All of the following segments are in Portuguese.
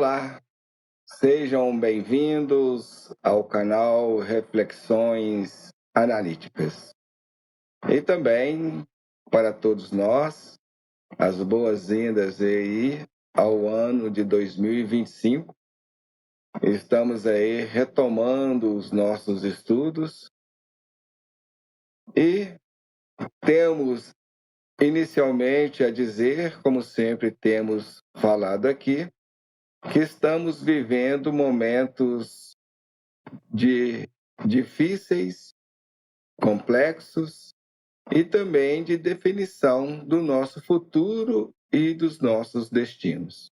Olá, sejam bem-vindos ao canal Reflexões Analíticas. E também, para todos nós, as boas-vindas aí ao ano de 2025. Estamos aí retomando os nossos estudos e temos inicialmente a dizer, como sempre temos falado aqui, que estamos vivendo momentos difíceis, complexos e também de definição do nosso futuro e dos nossos destinos.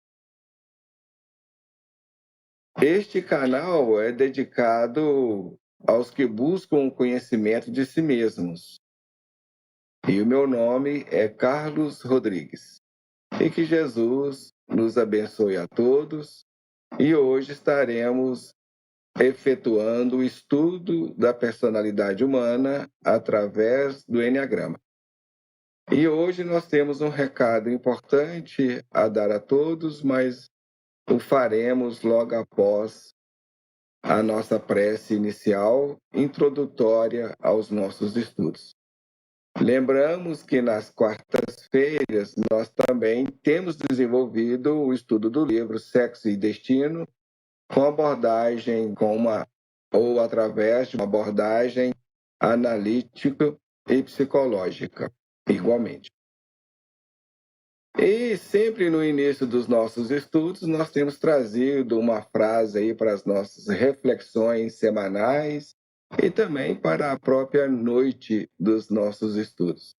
Este canal é dedicado aos que buscam o conhecimento de si mesmos. E o meu nome é Carlos Rodrigues. E que Jesus nos abençoe a todos. E hoje estaremos efetuando o estudo da personalidade humana através do Eneagrama. E hoje nós temos um recado importante a dar a todos, mas o faremos logo após a nossa prece inicial, introdutória aos nossos estudos. Lembramos que nas quartas-feiras nós também temos desenvolvido o estudo do livro Sexo e Destino, com abordagem ou através de uma abordagem analítica e psicológica, igualmente. E sempre no início dos nossos estudos, nós temos trazido uma frase aí para as nossas reflexões semanais e também para a própria noite dos nossos estudos.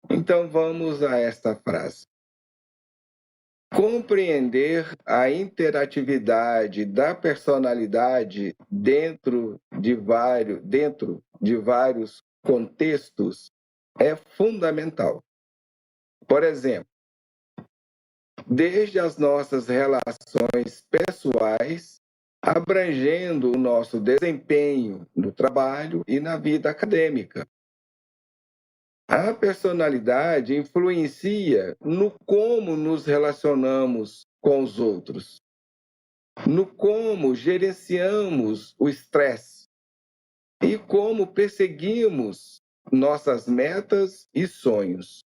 Então vamos a esta frase. Compreender a interatividade da personalidade dentro de vários contextos é fundamental. Por exemplo, desde as nossas relações pessoais, abrangendo o nosso desempenho no trabalho e na vida acadêmica. A personalidade influencia no como nos relacionamos com os outros, no como gerenciamos o estresse e como perseguimos nossas metas e sonhos.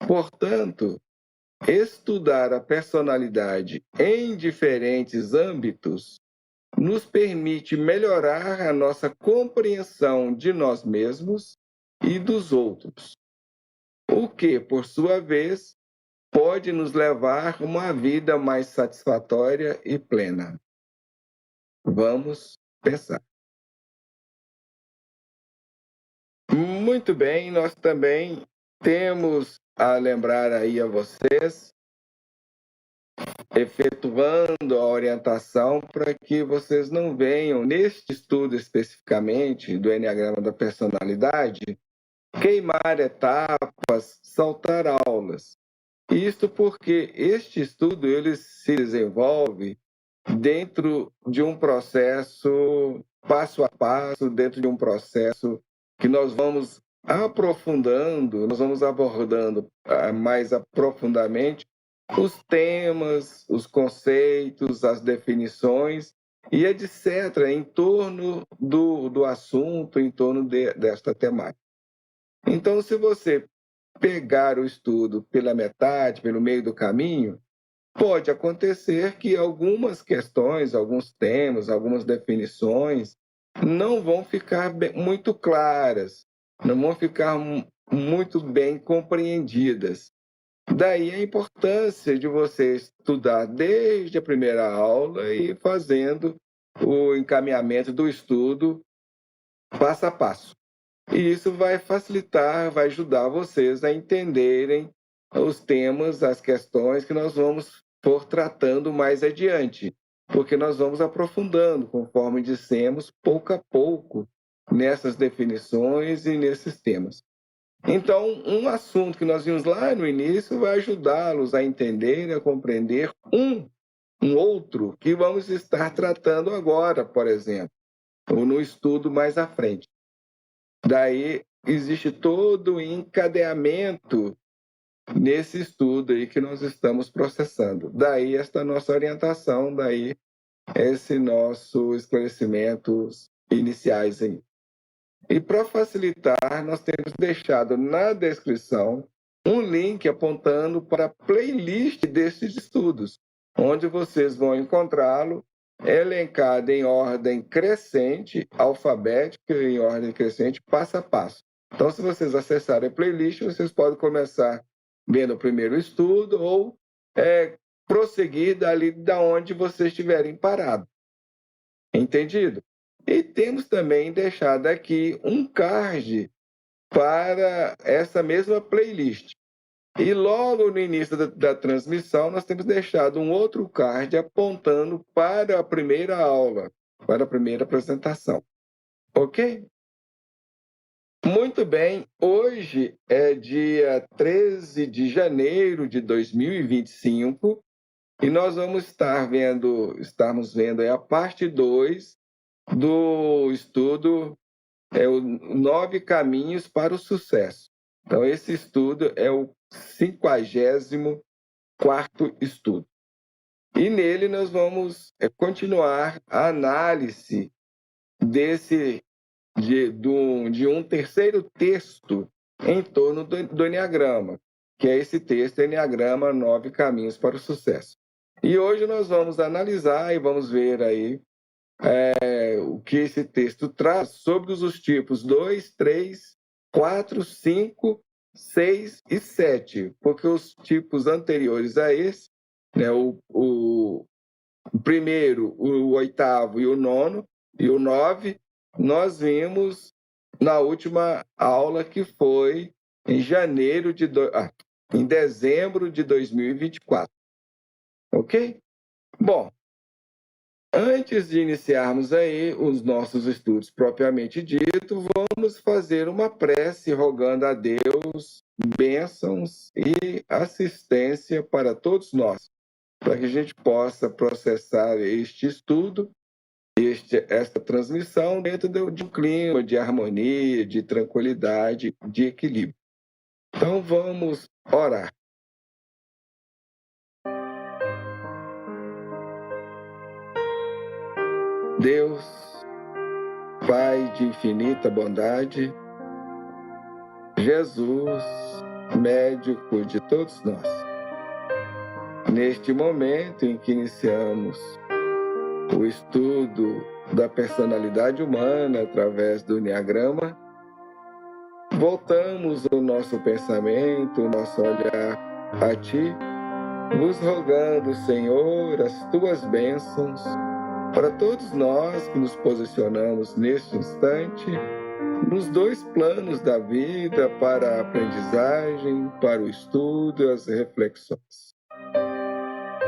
Portanto, estudar a personalidade em diferentes âmbitos nos permite melhorar a nossa compreensão de nós mesmos e dos outros, o que, por sua vez, pode nos levar a uma vida mais satisfatória e plena. Vamos pensar. Muito bem, nós também temos a lembrar aí a vocês, efetuando a orientação para que vocês não venham, neste estudo especificamente do Eneagrama da Personalidade, queimar etapas, saltar aulas. Isto porque este estudo ele se desenvolve dentro de um processo passo a passo, dentro de um processo que nós vamos aprofundando, nós vamos abordando mais aprofundadamente os temas, os conceitos, as definições e etc., em torno do assunto, em torno desta temática. Então, se você pegar o estudo pela metade, pelo meio do caminho, pode acontecer que algumas questões, alguns temas, algumas definições não vão ficar muito claras, não vão ficar muito bem compreendidas. Daí a importância de você estudar desde a primeira aula e fazendo o encaminhamento do estudo passo a passo. E isso vai facilitar, vai ajudar vocês a entenderem os temas, as questões que nós vamos for tratando mais adiante, porque nós vamos aprofundando, conforme dissemos, pouco a pouco, nessas definições e nesses temas. Então, um assunto que nós vimos lá no início vai ajudá-los a entender e a compreender um outro que vamos estar tratando agora, por exemplo, ou no estudo mais à frente. Daí existe todo o encadeamento nesse estudo aí que nós estamos processando. Daí esta nossa orientação, daí esse nosso esclarecimentos iniciais aí. E para facilitar, nós temos deixado na descrição um link apontando para a playlist desses estudos, onde vocês vão encontrá-lo elencado em ordem crescente, alfabética, em ordem crescente, passo a passo. Então, se vocês acessarem a playlist, vocês podem começar vendo o primeiro estudo ou prosseguir dali da onde vocês estiverem parado. Entendido? E temos também deixado aqui um card para essa mesma playlist. E logo no início da transmissão, nós temos deixado um outro card apontando para a primeira aula, para a primeira apresentação. Ok? Muito bem, hoje é dia 13 de janeiro de 2025 e nós vamos estarmos vendo aí a parte 2 do estudo, o 9 caminhos para o sucesso. Então, esse estudo é o 54º estudo. E nele nós vamos continuar a análise de um terceiro texto em torno do Enneagrama, que é esse texto, Enneagrama 9 Caminhos para o Sucesso. E hoje nós vamos analisar e vamos ver aí o que esse texto traz sobre os tipos 2, 3, 4, 5, 6 e 7, porque os tipos anteriores a esse, né, o primeiro, o oitavo e o nono, e o 9, nós vimos na última aula que foi em dezembro de 2024. Ok? Bom, antes de iniciarmos aí os nossos estudos propriamente dito, vamos fazer uma prece rogando a Deus bênçãos e assistência para todos nós, para que a gente possa processar este estudo, esta transmissão dentro de um clima de harmonia, de tranquilidade, de equilíbrio. Então vamos orar. Deus, Pai de infinita bondade, Jesus, médico de todos nós. Neste momento em que iniciamos o estudo da personalidade humana através do Enneagrama, voltamos o nosso pensamento, o nosso olhar a Ti, vos rogando, Senhor, as Tuas bênçãos para todos nós que nos posicionamos neste instante nos dois planos da vida, para a aprendizagem, para o estudo, as reflexões.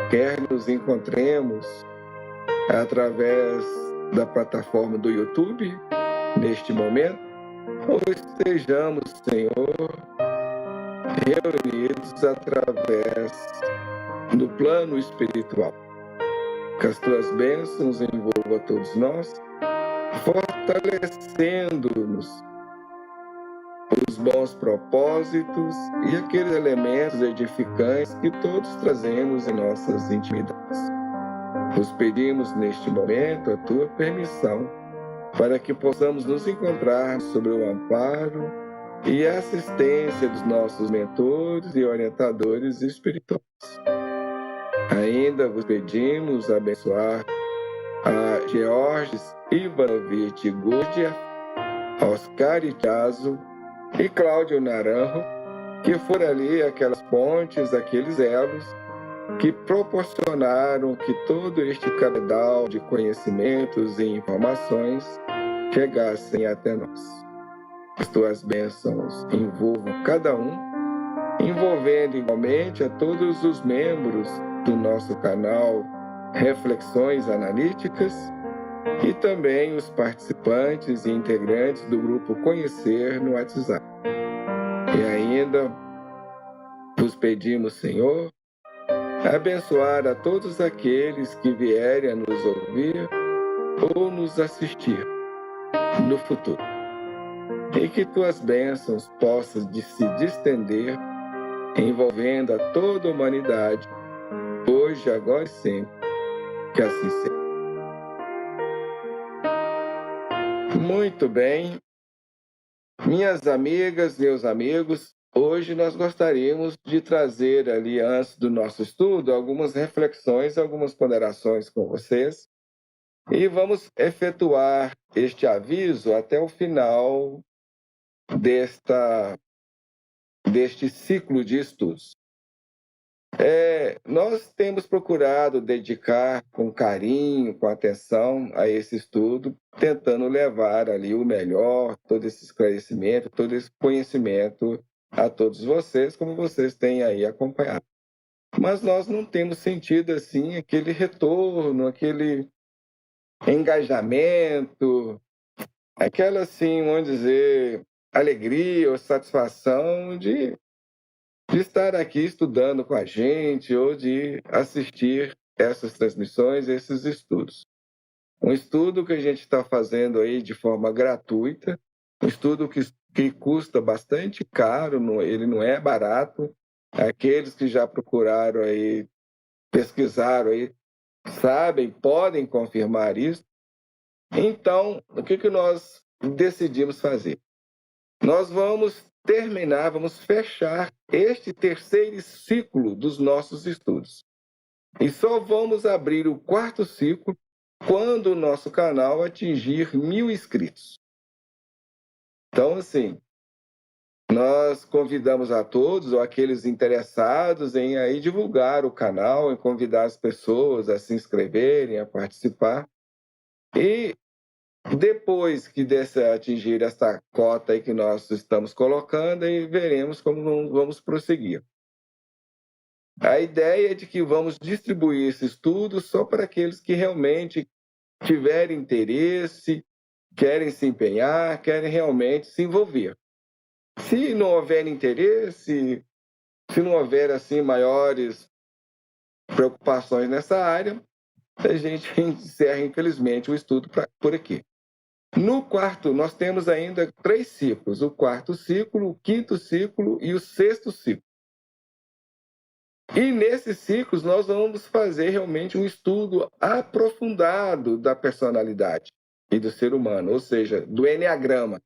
Quer nos encontremos através da plataforma do YouTube, neste momento, ou estejamos, Senhor, reunidos através do plano espiritual. Que as Tuas bênçãos envolvam a todos nós, fortalecendo-nos os bons propósitos e aqueles elementos edificantes que todos trazemos em nossas intimidades. Nos pedimos neste momento a Tua permissão para que possamos nos encontrar sob o amparo e a assistência dos nossos mentores e orientadores espirituais. Ainda vos pedimos abençoar a Georges Ivanovich Gurdjieff, Oscar Ichazo e Cláudio Naranjo, que foram ali aquelas pontes, aqueles elos que proporcionaram que todo este cabedal de conhecimentos e informações chegassem até nós. As Tuas bênçãos envolvam cada um, envolvendo igualmente a todos os membros do nosso canal Reflexões Analíticas e também os participantes e integrantes do grupo Conhecer no WhatsApp. E ainda vos pedimos, Senhor, abençoar a todos aqueles que vierem a nos ouvir ou nos assistir no futuro. E que Tuas bênçãos possam se distender envolvendo a toda a humanidade, hoje, agora e sempre. Que assim seja. Muito bem. Minhas amigas, meus amigos, hoje nós gostaríamos de trazer ali, antes do nosso estudo, algumas reflexões, algumas ponderações com vocês. E vamos efetuar este aviso até o final deste ciclo de estudos. Nós temos procurado dedicar com carinho, com atenção a esse estudo, tentando levar ali o melhor, todo esse esclarecimento, todo esse conhecimento a todos vocês, como vocês têm aí acompanhado. Mas nós não temos sentido, assim, aquele retorno, aquele engajamento, aquela, assim, vamos dizer, alegria ou satisfação de estar aqui estudando com a gente ou de assistir essas transmissões, esses estudos. Um estudo que a gente está fazendo aí de forma gratuita, um estudo que custa bastante caro, ele não é barato. Aqueles que já procuraram aí, pesquisaram aí, sabem, podem confirmar isso. Então, o que nós decidimos fazer? Nós vamos terminar, vamos fechar este terceiro ciclo dos nossos estudos. E só vamos abrir o quarto ciclo quando o nosso canal atingir 1.000 inscritos. Então, assim, nós convidamos a todos, ou aqueles interessados em aí divulgar o canal, em convidar as pessoas a se inscreverem, a participar. E depois que atingir essa cota aí que nós estamos colocando, aí veremos como vamos prosseguir. A ideia é de que vamos distribuir esse estudo só para aqueles que realmente tiverem interesse, querem se empenhar, querem realmente se envolver. Se não houver interesse, se não houver assim maiores preocupações nessa área, a gente encerra, infelizmente, o estudo por aqui. No quarto, nós temos ainda 3 ciclos: o quarto ciclo, o quinto ciclo e o sexto ciclo. E nesses ciclos, nós vamos fazer realmente um estudo aprofundado da personalidade e do ser humano, ou seja, do enneagrama.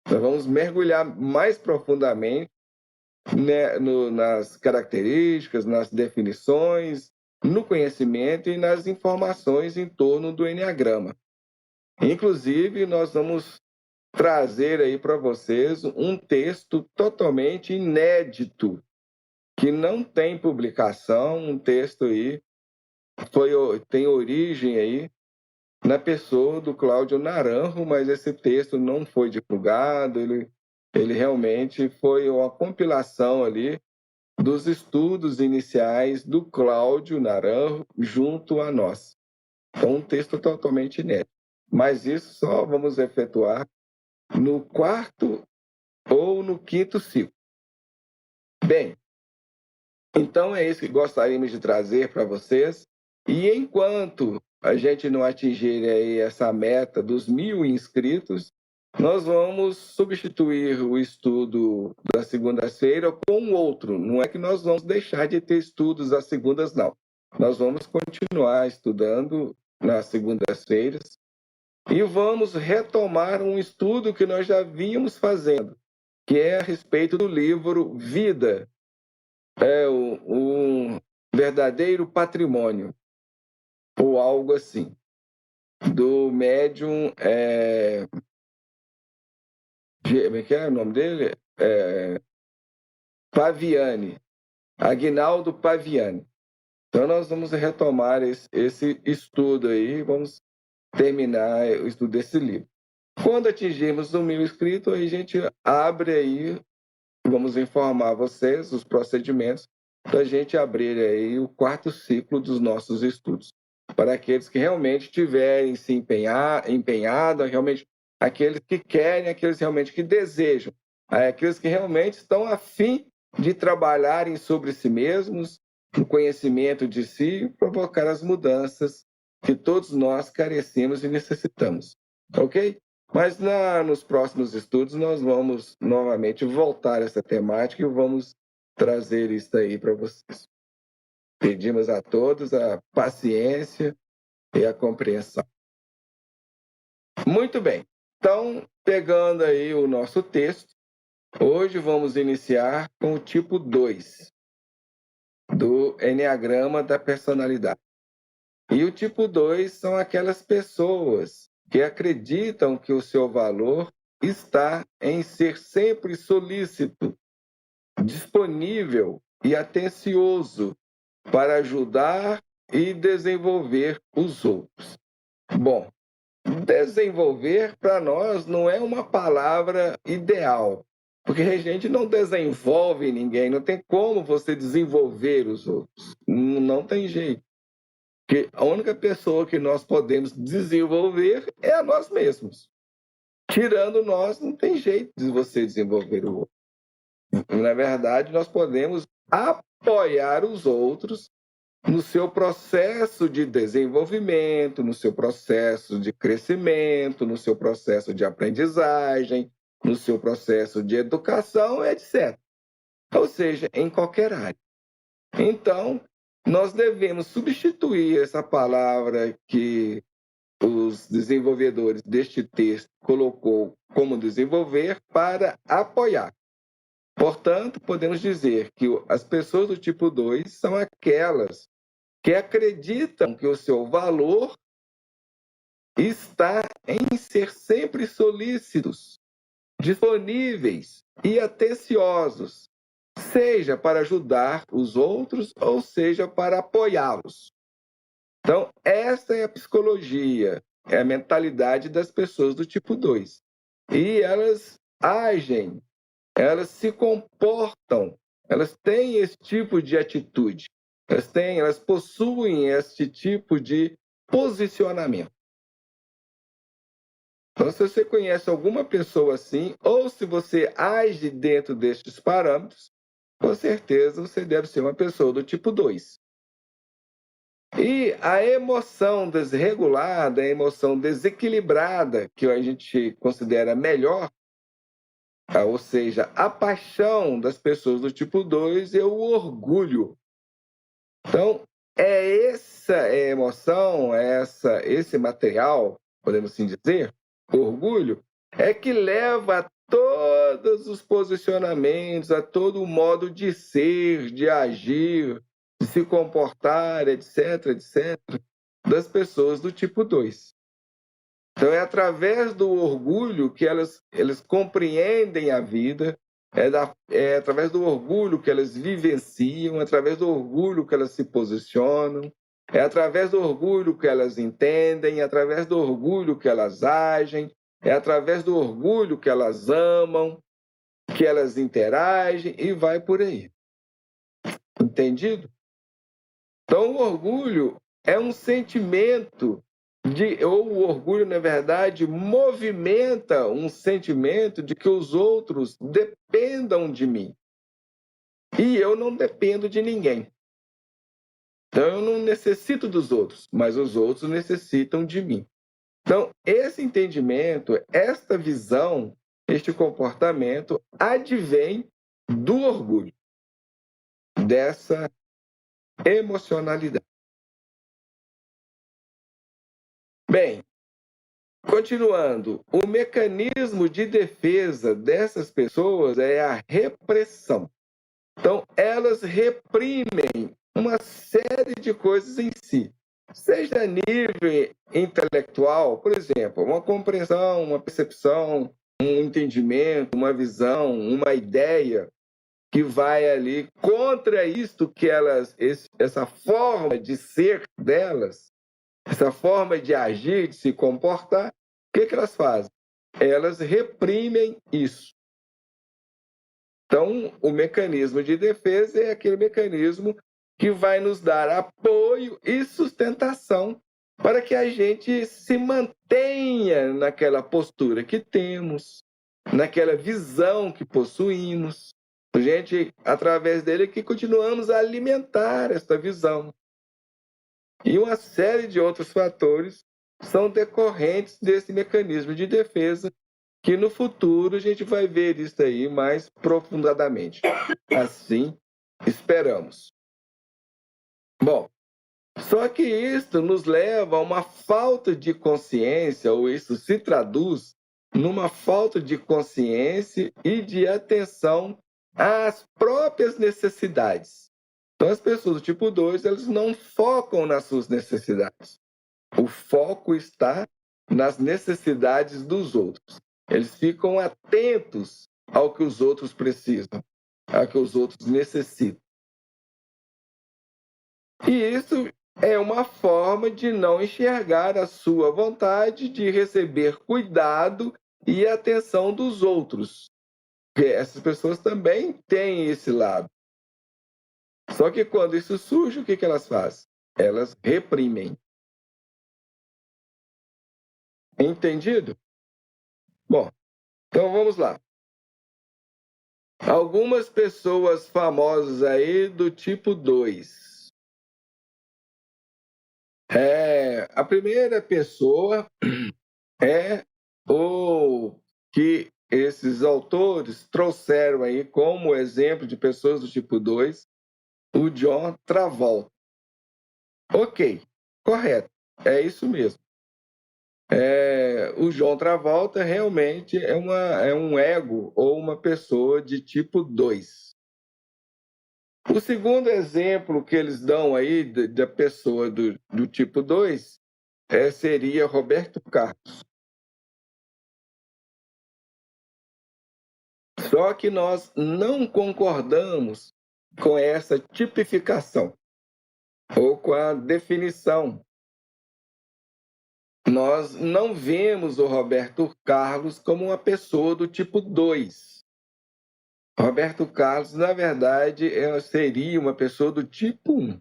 Nós vamos mergulhar mais profundamente, né, nas características, nas definições, no conhecimento e nas informações em torno do enneagrama. Inclusive, nós vamos trazer aí para vocês um texto totalmente inédito, que não tem publicação, um texto aí tem origem aí na pessoa do Cláudio Naranjo, mas esse texto não foi divulgado, ele realmente foi uma compilação ali dos estudos iniciais do Cláudio Naranjo junto a nós. Então, um texto totalmente inédito. Mas isso só vamos efetuar no quarto ou no quinto ciclo. Bem, então é isso que gostaríamos de trazer para vocês. E enquanto a gente não atingir aí essa meta dos 1.000 inscritos, nós vamos substituir o estudo da segunda-feira com outro. Não é que nós vamos deixar de ter estudos às segundas, não. Nós vamos continuar estudando nas segundas-feiras e vamos retomar um estudo que nós já vínhamos fazendo, que é a respeito do livro Vida, um verdadeiro patrimônio, ou algo assim, do médium, como é que é o nome dele? Paviani, Aguinaldo Paviani. Então nós vamos retomar esse estudo aí, vamos terminar o estudo desse livro. Quando atingirmos 1.000 inscritos, aí a gente abre aí, vamos informar vocês os procedimentos para a gente abrir aí o quarto ciclo dos nossos estudos, para aqueles que realmente tiverem se empenhado, realmente aqueles que querem, aqueles realmente que desejam, aqueles que realmente estão a fim de trabalharem sobre si mesmos, no conhecimento de si, e provocar as mudanças que todos nós carecemos e necessitamos. Ok? Mas nos próximos estudos nós vamos novamente voltar a essa temática e vamos trazer isso aí para vocês. Pedimos a todos a paciência e a compreensão. Muito bem. Então, pegando aí o nosso texto, hoje vamos iniciar com o tipo 2 do Enneagrama da Personalidade. E o tipo 2 são aquelas pessoas que acreditam que o seu valor está em ser sempre solícito, disponível e atencioso para ajudar e desenvolver os outros. Bom, desenvolver para nós não é uma palavra ideal, porque a gente não desenvolve ninguém, não tem como você desenvolver os outros, não tem jeito. Porque a única pessoa que nós podemos desenvolver é a nós mesmos. Tirando nós, não tem jeito de você desenvolver o outro. Na verdade, nós podemos apoiar os outros no seu processo de desenvolvimento, no seu processo de crescimento, no seu processo de aprendizagem, no seu processo de educação, etc. Ou seja, em qualquer área. Então, nós devemos substituir essa palavra que os desenvolvedores deste texto colocou como desenvolver para apoiar. Portanto, podemos dizer que as pessoas do tipo 2 são aquelas que acreditam que o seu valor está em ser sempre solícitos, disponíveis e atenciosos, seja para ajudar os outros ou seja para apoiá-los. Então, essa é a psicologia, é a mentalidade das pessoas do tipo 2. E elas agem, elas se comportam, elas têm esse tipo de atitude, elas possuem esse tipo de posicionamento. Então, se você conhece alguma pessoa assim, ou se você age dentro destes parâmetros, com certeza você deve ser uma pessoa do tipo 2. E a emoção desregulada, a emoção desequilibrada, que a gente considera melhor, ou seja, a paixão das pessoas do tipo 2 é o orgulho. Então, é essa emoção, esse material, podemos assim dizer, orgulho, é que leva a todos os posicionamentos, a todo o modo de ser, de agir, de se comportar, etc., etc., das pessoas do tipo 2. Então, é através do orgulho que elas compreendem a vida, é através do orgulho que elas vivenciam, é através do orgulho que elas se posicionam, é através do orgulho que elas entendem, é através do orgulho que elas agem, é através do orgulho que elas amam, que elas interagem e vai por aí. Entendido? Então, o orgulho é um sentimento ou o orgulho, na verdade, movimenta um sentimento de que os outros dependam de mim. E eu não dependo de ninguém. Então, eu não necessito dos outros, mas os outros necessitam de mim. Então, esse entendimento, esta visão, este comportamento advém do orgulho, dessa emocionalidade. Bem, continuando, o mecanismo de defesa dessas pessoas é a repressão. Então, elas reprimem uma série de coisas em si, seja a nível intelectual, por exemplo, uma compreensão, uma percepção, um entendimento, uma visão, uma ideia que vai ali contra isto que essa forma de ser delas, essa forma de agir, de se comportar, o que elas fazem? Elas reprimem isso. Então, o mecanismo de defesa é aquele mecanismo que vai nos dar apoio e sustentação para que a gente se mantenha naquela postura que temos, naquela visão que possuímos. A gente, através dele, que continuamos a alimentar esta visão. E uma série de outros fatores são decorrentes desse mecanismo de defesa, que no futuro a gente vai ver isso aí mais profundamente. Assim, esperamos. Bom, só que isso nos leva a uma falta de consciência, ou isso se traduz numa falta de consciência e de atenção às próprias necessidades. Então, as pessoas do tipo 2, elas não focam nas suas necessidades. O foco está nas necessidades dos outros. Eles ficam atentos ao que os outros precisam, ao que os outros necessitam. E isso é uma forma de não enxergar a sua vontade de receber cuidado e atenção dos outros. Porque essas pessoas também têm esse lado. Só que quando isso surge, o que elas fazem? Elas reprimem. Entendido? Bom, então vamos lá. Algumas pessoas famosas aí do tipo 2. A primeira pessoa é o que esses autores trouxeram aí como exemplo de pessoas do tipo 2, o John Travolta. Ok, correto, é isso mesmo. O John Travolta realmente é um ego ou uma pessoa de tipo 2. O segundo exemplo que eles dão aí da pessoa do tipo 2 seria Roberto Carlos. Só que nós não concordamos com essa tipificação ou com a definição. Nós não vemos o Roberto Carlos como uma pessoa do tipo 2. Roberto Carlos, na verdade, seria uma pessoa do tipo 1.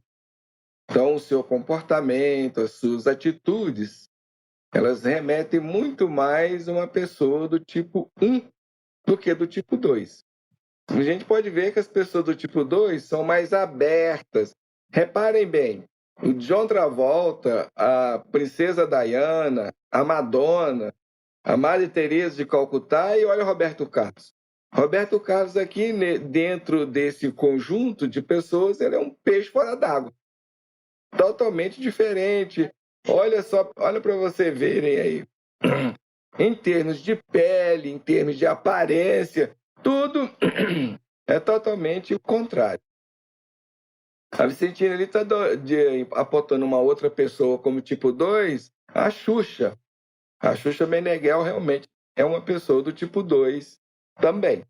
Então, o seu comportamento, as suas atitudes, elas remetem muito mais a uma pessoa do tipo 1 do que do tipo 2. A gente pode ver que as pessoas do tipo 2 são mais abertas. Reparem bem, o John Travolta, a Princesa Diana, a Madonna, a Madre Teresa de Calcutá e olha o Roberto Carlos. Roberto Carlos aqui, dentro desse conjunto de pessoas, ele é um peixe fora d'água. Totalmente diferente. Olha só, olha para você verem aí. Em termos de pele, em termos de aparência, tudo é totalmente o contrário. A Vicentina ali está apontando uma outra pessoa como tipo 2, a Xuxa. A Xuxa Meneghel realmente é uma pessoa do tipo 2 também.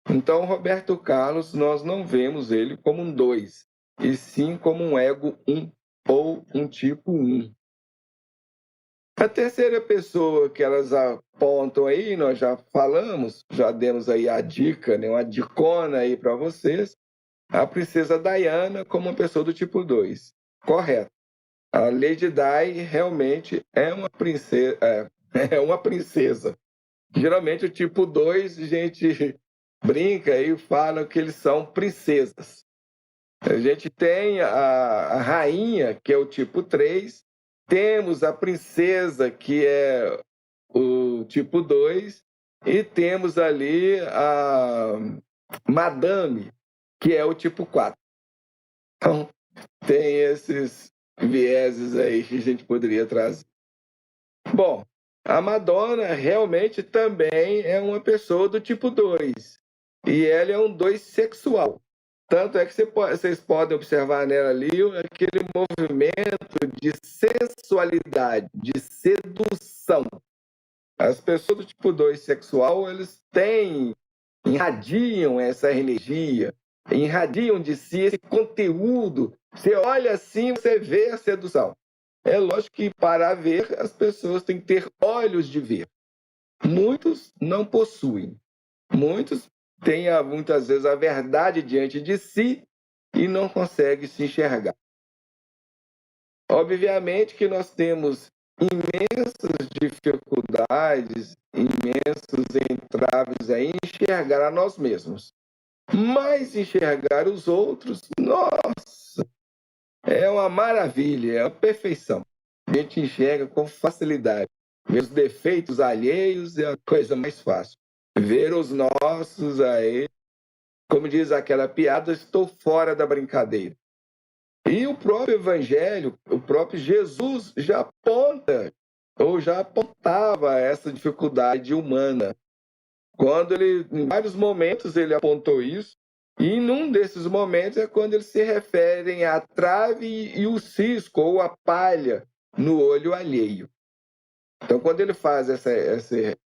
Então, Roberto Carlos, nós não vemos ele como um 2, e sim como um ego 1 ou um tipo 1. A terceira pessoa que elas apontam aí, nós já falamos, já demos aí a dica, né, uma dicona aí para vocês, a princesa Diana como uma pessoa do tipo 2. Correto. A Lady Di realmente é uma princesa. É uma princesa. Geralmente o tipo 2, a gente brinca e fala que eles são princesas. A gente tem a rainha, que é o tipo 3, temos a princesa, que é o tipo 2, e temos ali a madame, que é o tipo 4. Então, tem esses vieses aí que a gente poderia trazer. Bom, a Madonna realmente também é uma pessoa do tipo 2. E ela é um 2 sexual. Tanto é que vocês podem observar nela ali aquele movimento de sensualidade, de sedução. As pessoas do tipo 2 sexual, eles irradiam essa energia, irradiam de si esse conteúdo. Você olha assim, você vê a sedução. É lógico que para ver, as pessoas têm que ter olhos de ver. Muitos não possuem. Muitos têm, muitas vezes, a verdade diante de si e não conseguem se enxergar. Obviamente que nós temos imensas dificuldades, imensos entraves em enxergar a nós mesmos. Mas enxergar os outros, nossa, é uma maravilha, é uma perfeição. A gente enxerga com facilidade. Ver os defeitos alheios é a coisa mais fácil. Ver os nossos aí Como diz aquela piada, estou fora da brincadeira. E o próprio Evangelho, o próprio Jesus já aponta, ou já apontava essa dificuldade humana. Quando ele, em vários momentos, ele apontou isso, e num desses momentos é quando eles se referem à trave e o cisco, ou a palha, no olho alheio. Então, quando ele faz essa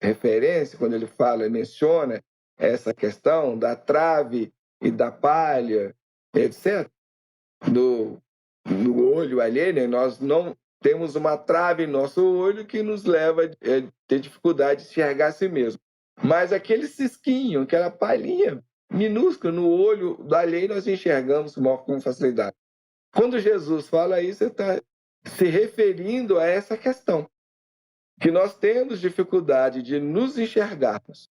referência, quando ele fala, menciona essa questão da trave e da palha, etc., no olho alheio, né? Nós não temos uma trave em nosso olho que nos leva a ter dificuldade de enxergar a si mesmo. Mas aquele cisquinho, aquela palhinha minúscula no olho do alheio, nós enxergamos com facilidade. Quando Jesus fala isso, ele está se referindo a essa questão, que nós temos dificuldade de nos enxergarmos,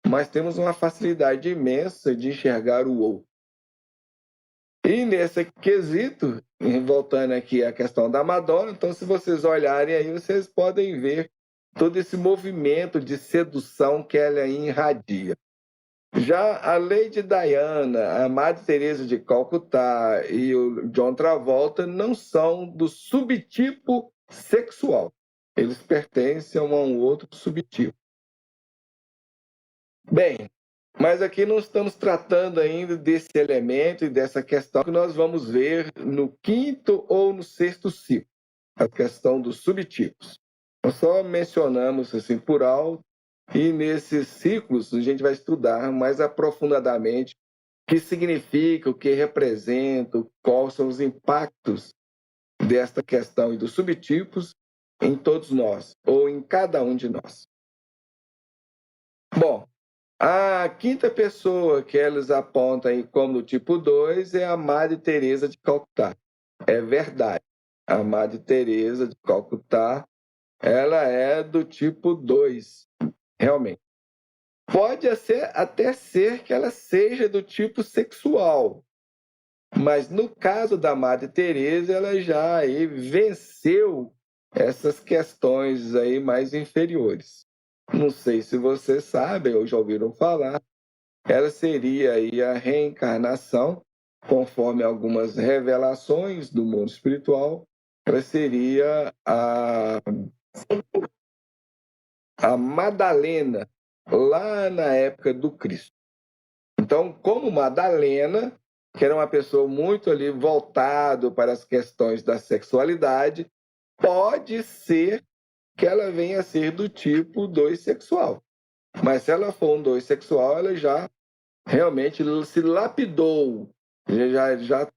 mas temos uma facilidade imensa de enxergar o outro. E nesse quesito, voltando aqui à questão da Madonna, então se vocês olharem aí, vocês podem ver todo esse movimento de sedução que ela irradia. Já a Lady Diana, a Madre Teresa de Calcutá e o John Travolta não são do subtipo sexual. Eles pertencem a um outro subtipo. Bem, mas aqui não estamos tratando ainda desse elemento e dessa questão que nós vamos ver no quinto ou no sexto ciclo, a questão dos subtipos. Nós só mencionamos assim por alto, e nesses ciclos a gente vai estudar mais aprofundadamente o que significa, o que representa, quais são os impactos desta questão e dos subtipos em todos nós, ou em cada um de nós. Bom, a quinta pessoa que eles apontam aí como tipo 2 é a Madre Teresa de Calcutá. É verdade. A Madre Teresa de Calcutá, ela é do tipo 2, realmente. Pode até ser que ela seja do tipo sexual, mas no caso da Madre Teresa, ela já aí venceu essas questões aí mais inferiores. Não sei se vocês sabem ou já ouviram falar, ela seria aí a reencarnação, conforme algumas revelações do mundo espiritual, ela seria a Madalena, lá na época do Cristo. Então, como Madalena, que era uma pessoa muito ali voltado para as questões da sexualidade, pode ser que ela venha a ser do tipo 2 sexual. Mas se ela for um 2 sexual, ela já realmente se lapidou, já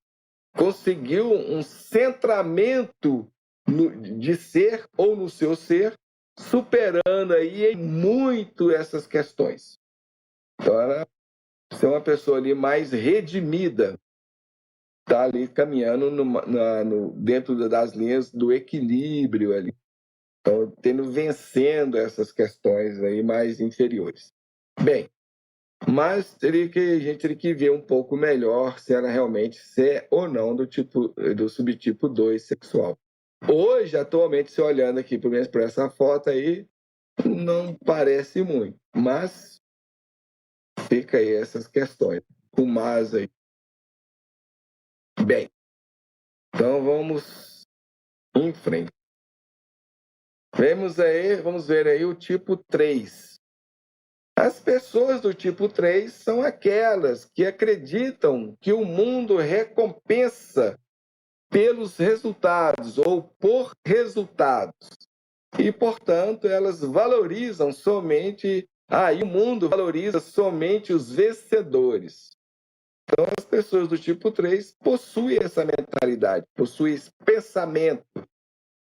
conseguiu um centramento de ser ou no seu ser, superando aí muito essas questões. Então, ela é uma pessoa ali mais redimida, está ali caminhando dentro das linhas do equilíbrio ali. Então, vencendo essas questões aí mais inferiores. Bem, mas a gente teria que ver um pouco melhor se ela realmente é ou não do subtipo 2 sexual. Hoje, atualmente, se olhando aqui, pelo menos por essa foto aí, não parece muito, mas fica aí essas questões. O mas aí. Bem, então vamos em frente. Vamos ver aí o tipo 3. As pessoas do tipo 3 são aquelas que acreditam que o mundo recompensa pelos resultados ou por resultados. E, portanto, elas valorizam somente... e o mundo valoriza somente os vencedores. Então, as pessoas do tipo 3 possuem essa mentalidade, possuem esse pensamento,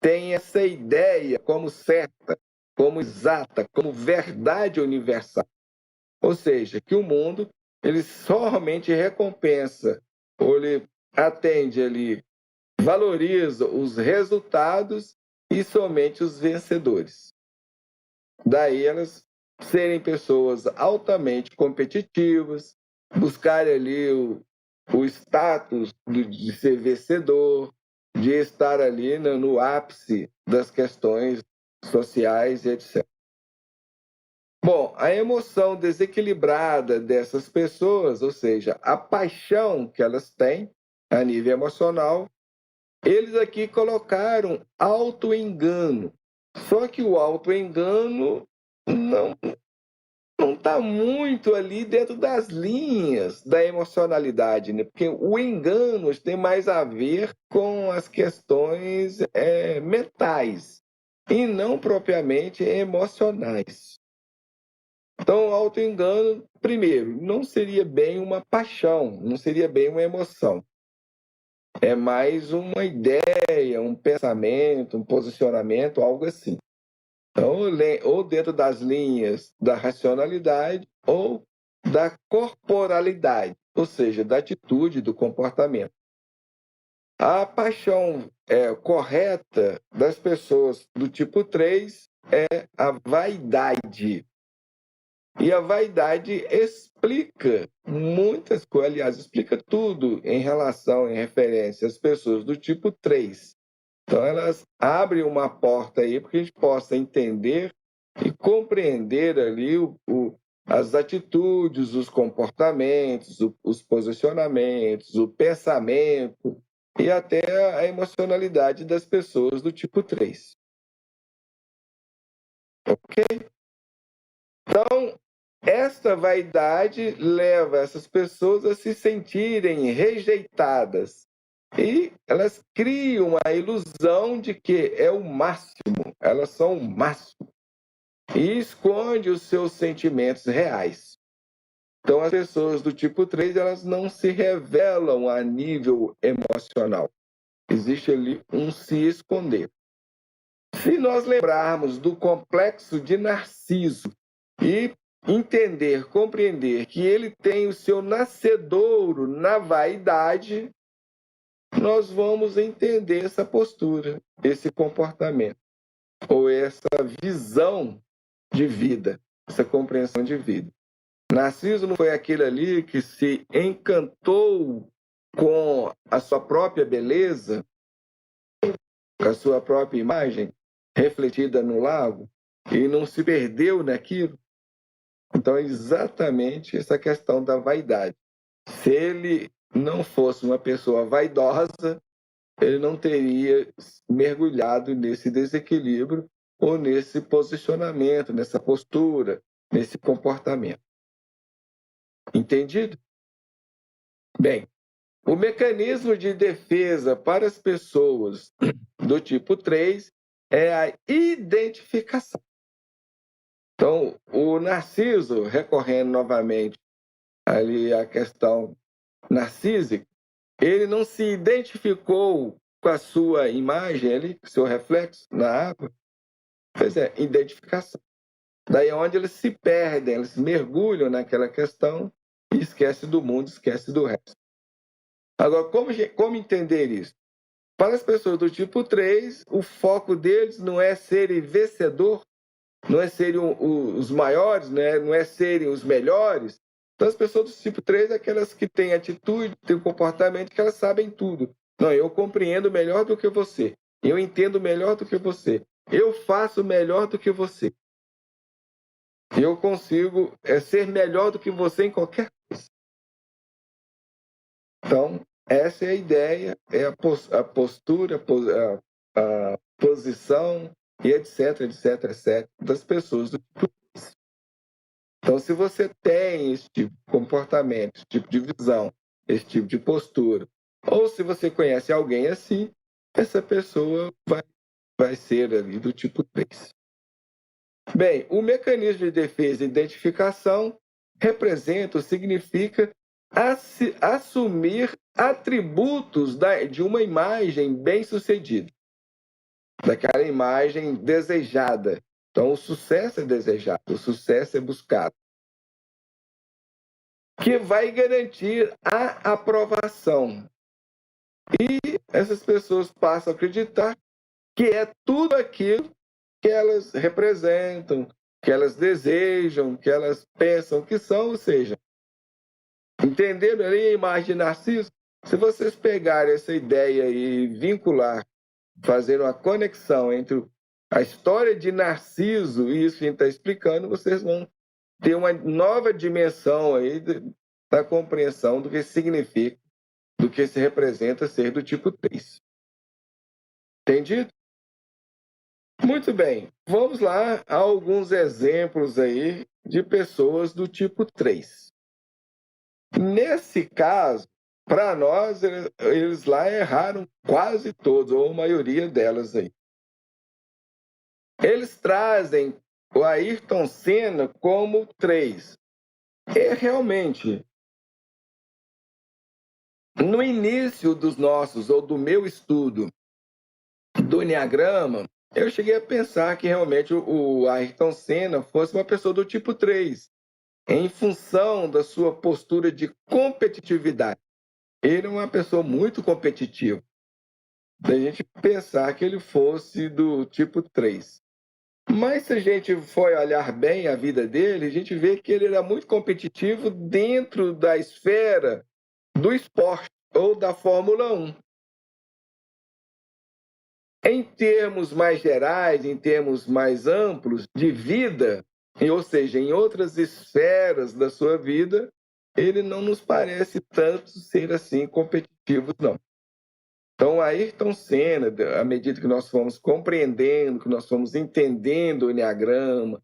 têm essa ideia como certa, como exata, como verdade universal. Ou seja, que o mundo ele somente recompensa, ou ele atende, ele valoriza os resultados e somente os vencedores. Daí elas serem pessoas altamente competitivas, buscarem ali o status de ser vencedor, de estar ali no ápice das questões sociais e etc. Bom, a emoção desequilibrada dessas pessoas, ou seja, a paixão que elas têm a nível emocional, eles aqui colocaram autoengano. Só que o autoengano não está muito ali dentro das linhas da emocionalidade, né? Porque o engano tem mais a ver com as questões mentais e não propriamente emocionais. Então, o autoengano, primeiro, não seria bem uma paixão, não seria bem uma emoção. É mais uma ideia, um pensamento, um posicionamento, algo assim. Então, ou dentro das linhas da racionalidade ou da corporalidade, ou seja, da atitude, do comportamento. A paixão correta das pessoas do tipo 3 é a vaidade. E a vaidade explica muitas coisas, aliás, explica tudo em referência às pessoas do tipo 3. Então, elas abrem uma porta aí para que a gente possa entender e compreender ali as atitudes, os comportamentos, os posicionamentos, o pensamento e até a emocionalidade das pessoas do tipo 3. Ok? Então, esta vaidade leva essas pessoas a se sentirem rejeitadas. E elas criam a ilusão de que é o máximo, elas são o máximo. E esconde os seus sentimentos reais. Então, as pessoas do tipo 3, elas não se revelam a nível emocional. Existe ali um se esconder. Se nós lembrarmos do complexo de Narciso e entender, compreender que ele tem o seu nascedouro na vaidade, nós vamos entender essa postura, esse comportamento, ou essa visão de vida, essa compreensão de vida. Narciso não foi aquele ali que se encantou com a sua própria beleza, com a sua própria imagem refletida no lago e não se perdeu naquilo? Então, é exatamente essa questão da vaidade. Se ele não fosse uma pessoa vaidosa, ele não teria mergulhado nesse desequilíbrio ou nesse posicionamento, nessa postura, nesse comportamento. Entendido? Bem, o mecanismo de defesa para as pessoas do tipo 3 é a identificação. Então, o Narciso, recorrendo novamente ali à questão narcísica, ele não se identificou com a sua imagem ali, com o seu reflexo na água. Pois é, identificação. Daí é onde eles se perdem, eles mergulham naquela questão e esquecem do mundo, esquecem do resto. Agora, como entender isso? Para as pessoas do tipo 3, o foco deles não é serem vencedor, não é serem os maiores, né? Não é serem os melhores. Então, as pessoas do tipo 3 é aquelas que têm atitude, têm comportamento, que elas sabem tudo. Não, eu compreendo melhor do que você. Eu entendo melhor do que você. Eu faço melhor do que você. Eu consigo ser melhor do que você em qualquer coisa. Então, essa é a ideia, é a postura, a posição, e etc, etc, etc, das pessoas do tipo 3. Então, se você tem esse tipo de comportamento, esse tipo de visão, esse tipo de postura, ou se você conhece alguém assim, essa pessoa vai ser ali do tipo 3. Bem, o mecanismo de defesa e identificação representa ou significa assumir atributos de uma imagem bem-sucedida, daquela imagem desejada. Então, o sucesso é desejado, o sucesso é buscado, que vai garantir a aprovação. E essas pessoas passam a acreditar que é tudo aquilo que elas representam, que elas desejam, que elas pensam que são, ou seja, entenderam ali a imagem de Narciso? Se vocês pegarem essa ideia e vincular, fazer uma conexão entre a história de Narciso e isso que a gente está explicando, vocês vão ter uma nova dimensão aí da compreensão do que significa, do que se representa ser do tipo 3. Entendido? Muito bem. Vamos lá a alguns exemplos aí de pessoas do tipo 3. Nesse caso, para nós, eles lá erraram quase todos, ou a maioria delas aí. Eles trazem o Ayrton Senna como 3. E realmente, no início dos nossos, ou do meu estudo do Enneagrama, eu cheguei a pensar que realmente o Ayrton Senna fosse uma pessoa do tipo 3, em função da sua postura de competitividade. Ele é uma pessoa muito competitiva. Da gente pensar que ele fosse do tipo 3. Mas se a gente for olhar bem a vida dele, a gente vê que ele era muito competitivo dentro da esfera do esporte ou da Fórmula 1. Em termos mais gerais, em termos mais amplos de vida, ou seja, em outras esferas da sua vida, ele não nos parece tanto ser assim competitivo, não. Então, Ayrton Senna, à medida que nós fomos compreendendo, que nós fomos entendendo o Enneagrama,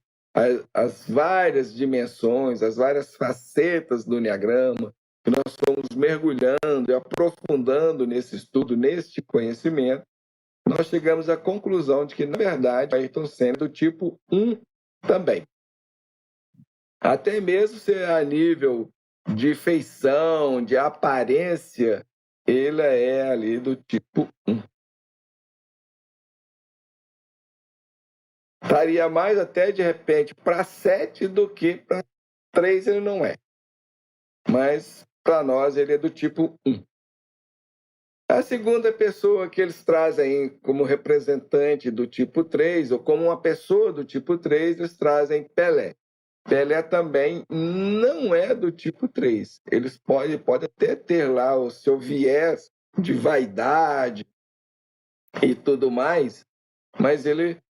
as várias dimensões, as várias facetas do Enneagrama, que nós fomos mergulhando e aprofundando nesse estudo, neste conhecimento, nós chegamos à conclusão de que, na verdade, Ayrton Senna é do tipo 1 também. Até mesmo se a nível de feição, de aparência, ele é ali do tipo 1. Estaria mais até, de repente, para 7 do que para 3 ele não é. Mas, para nós, ele é do tipo 1. A segunda pessoa que eles trazem como representante do tipo 3, ou como uma pessoa do tipo 3, eles trazem Pelé. Pelé também não é do tipo 3. Eles pode até ter lá o seu viés de vaidade e tudo mais, mas ele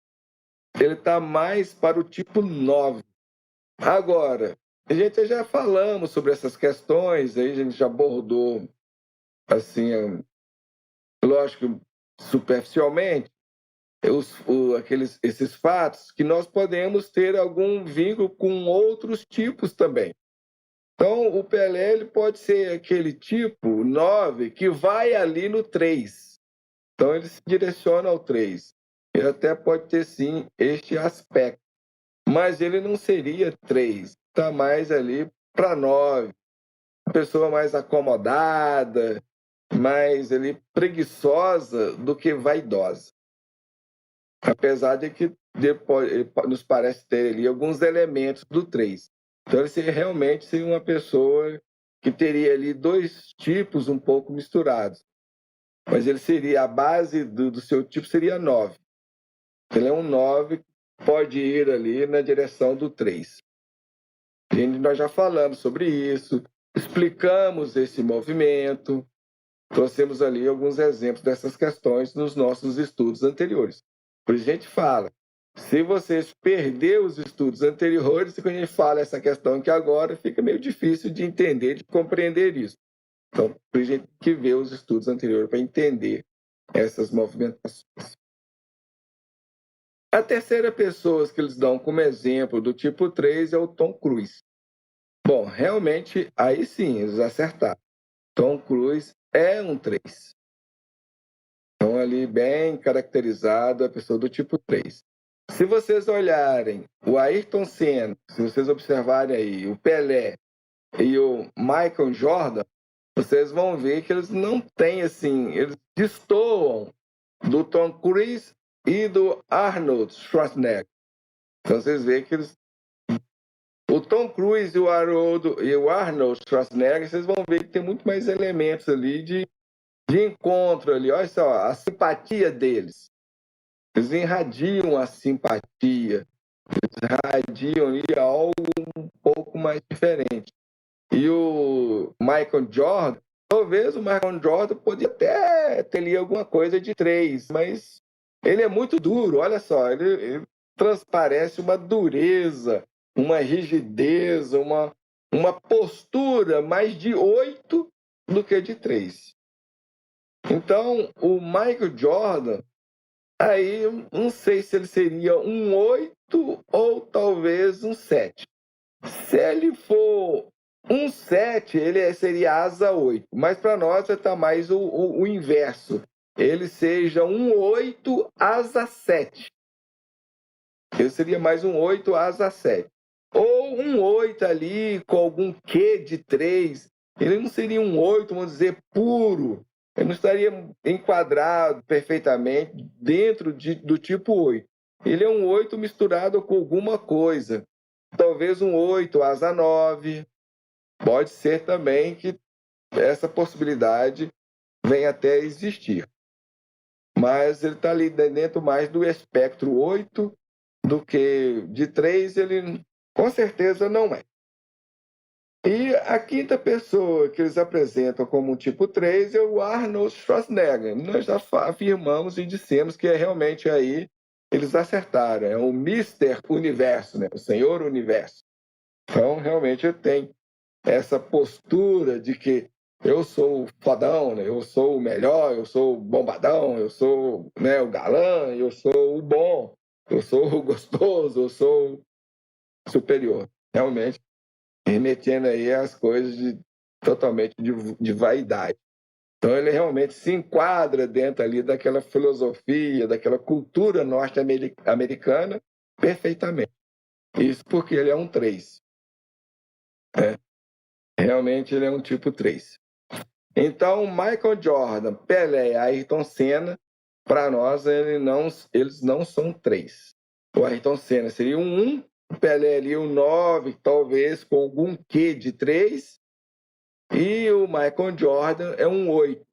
está mais para o tipo 9. Agora, a gente já falamos sobre essas questões, aí a gente já abordou, assim, lógico, superficialmente, esses fatos, que nós podemos ter algum vínculo com outros tipos também. Então, o Pelé ele pode ser aquele tipo 9 que vai ali no 3. Então, ele se direciona ao 3. Ele até pode ter, sim, este aspecto. Mas ele não seria 3. Está mais ali para 9. Uma pessoa mais acomodada, mais ali, preguiçosa do que vaidosa. Apesar de que ele nos parece ter ali alguns elementos do 3. Então, ele realmente seria uma pessoa que teria ali dois tipos um pouco misturados. Mas ele seria, a base do seu tipo seria 9. Ele é um 9 que pode ir ali na direção do 3. Nós já falamos sobre isso, explicamos esse movimento, trouxemos ali alguns exemplos dessas questões nos nossos estudos anteriores. Por isso a gente fala, se vocês perder os estudos anteriores, quando a gente fala essa questão que agora fica meio difícil de entender, de compreender isso. Então, a gente tem que ver os estudos anteriores para entender essas movimentações. A terceira pessoa que eles dão como exemplo do tipo 3 é o Tom Cruise. Bom, realmente, aí sim, eles acertaram. Tom Cruise é um 3. Então, ali, bem caracterizado, a pessoa do tipo 3. Se vocês olharem o Ayrton Senna, se vocês observarem aí o Pelé e o Michael Jordan, vocês vão ver que eles não têm, assim, eles destoam do Tom Cruise e do Arnold Schwarzenegger. Então, vocês veem que o Tom Cruise e o Arnold Schwarzenegger, vocês vão ver que tem muito mais elementos ali de encontro ali. Olha só, a simpatia deles. Eles irradiam a simpatia, eles irradiam ali algo um pouco mais diferente. E o Michael Jordan, talvez o Michael Jordan podia até ter ali alguma coisa de 3, mas ele é muito duro, olha só, ele transparece uma dureza, uma rigidez, uma postura mais de 8 do que de 3. Então, o Michael Jordan, aí eu não sei se ele seria um 8 ou talvez um 7. Se ele for um 7, ele seria asa 8. Mas para nós está mais o inverso. Ele seja um 8 asa 7. Ele seria mais um 8 asa 7. Ou um 8 ali com algum quê de 3. Ele não seria um 8, vamos dizer, puro. Ele não estaria enquadrado perfeitamente dentro do tipo 8. Ele é um 8 misturado com alguma coisa. Talvez um 8 asa 9. Pode ser também que essa possibilidade venha até a existir. Mas ele está ali dentro mais do espectro 8 do que de 3, ele com certeza não é. E a quinta pessoa que eles apresentam como tipo 3 é o Arnold Schwarzenegger. Nós já afirmamos e dissemos que é realmente aí eles acertaram. É o Mister Universo, né? O Senhor Universo. Então, realmente, tem essa postura de que eu sou o fodão, né? Eu sou o melhor, eu sou o bombadão, eu sou, né, o galã, eu sou o bom, eu sou o gostoso, eu sou o superior. Realmente, remetendo aí às coisas totalmente de vaidade. Então, ele realmente se enquadra dentro ali daquela filosofia, daquela cultura norte-americana perfeitamente. Isso porque ele é um 3. Né? Realmente, ele é um tipo 3. Então, Michael Jordan, Pelé e Ayrton Senna, para nós, eles não são 3. O Ayrton Senna seria um 1, o Pelé ali um 9, talvez com algum quê de 3, e o Michael Jordan é um 8.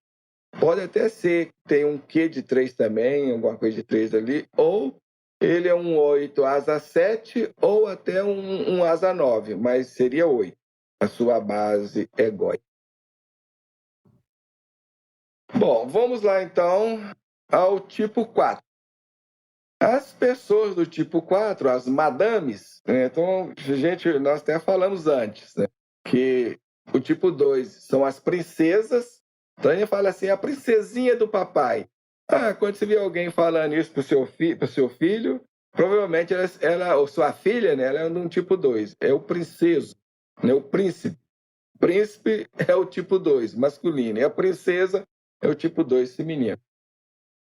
Pode até ser que tenha um quê de 3 também, alguma coisa de 3 ali, ou ele é um 8 asa 7, ou até um asa 9, mas seria 8. A sua base egóica. Bom, vamos lá então ao tipo 4. As pessoas do tipo 4, as madames, né? Então, gente, nós até falamos antes, né? Que o tipo 2 são as princesas. Então, a gente fala assim, a princesinha do papai. Ah, quando você vê alguém falando isso para o seu filho, provavelmente ela, ou sua filha, né? Ela é de um tipo 2. É o princeso, né? O príncipe. Príncipe é o tipo 2, masculino. E a princesa é o tipo 2, feminino.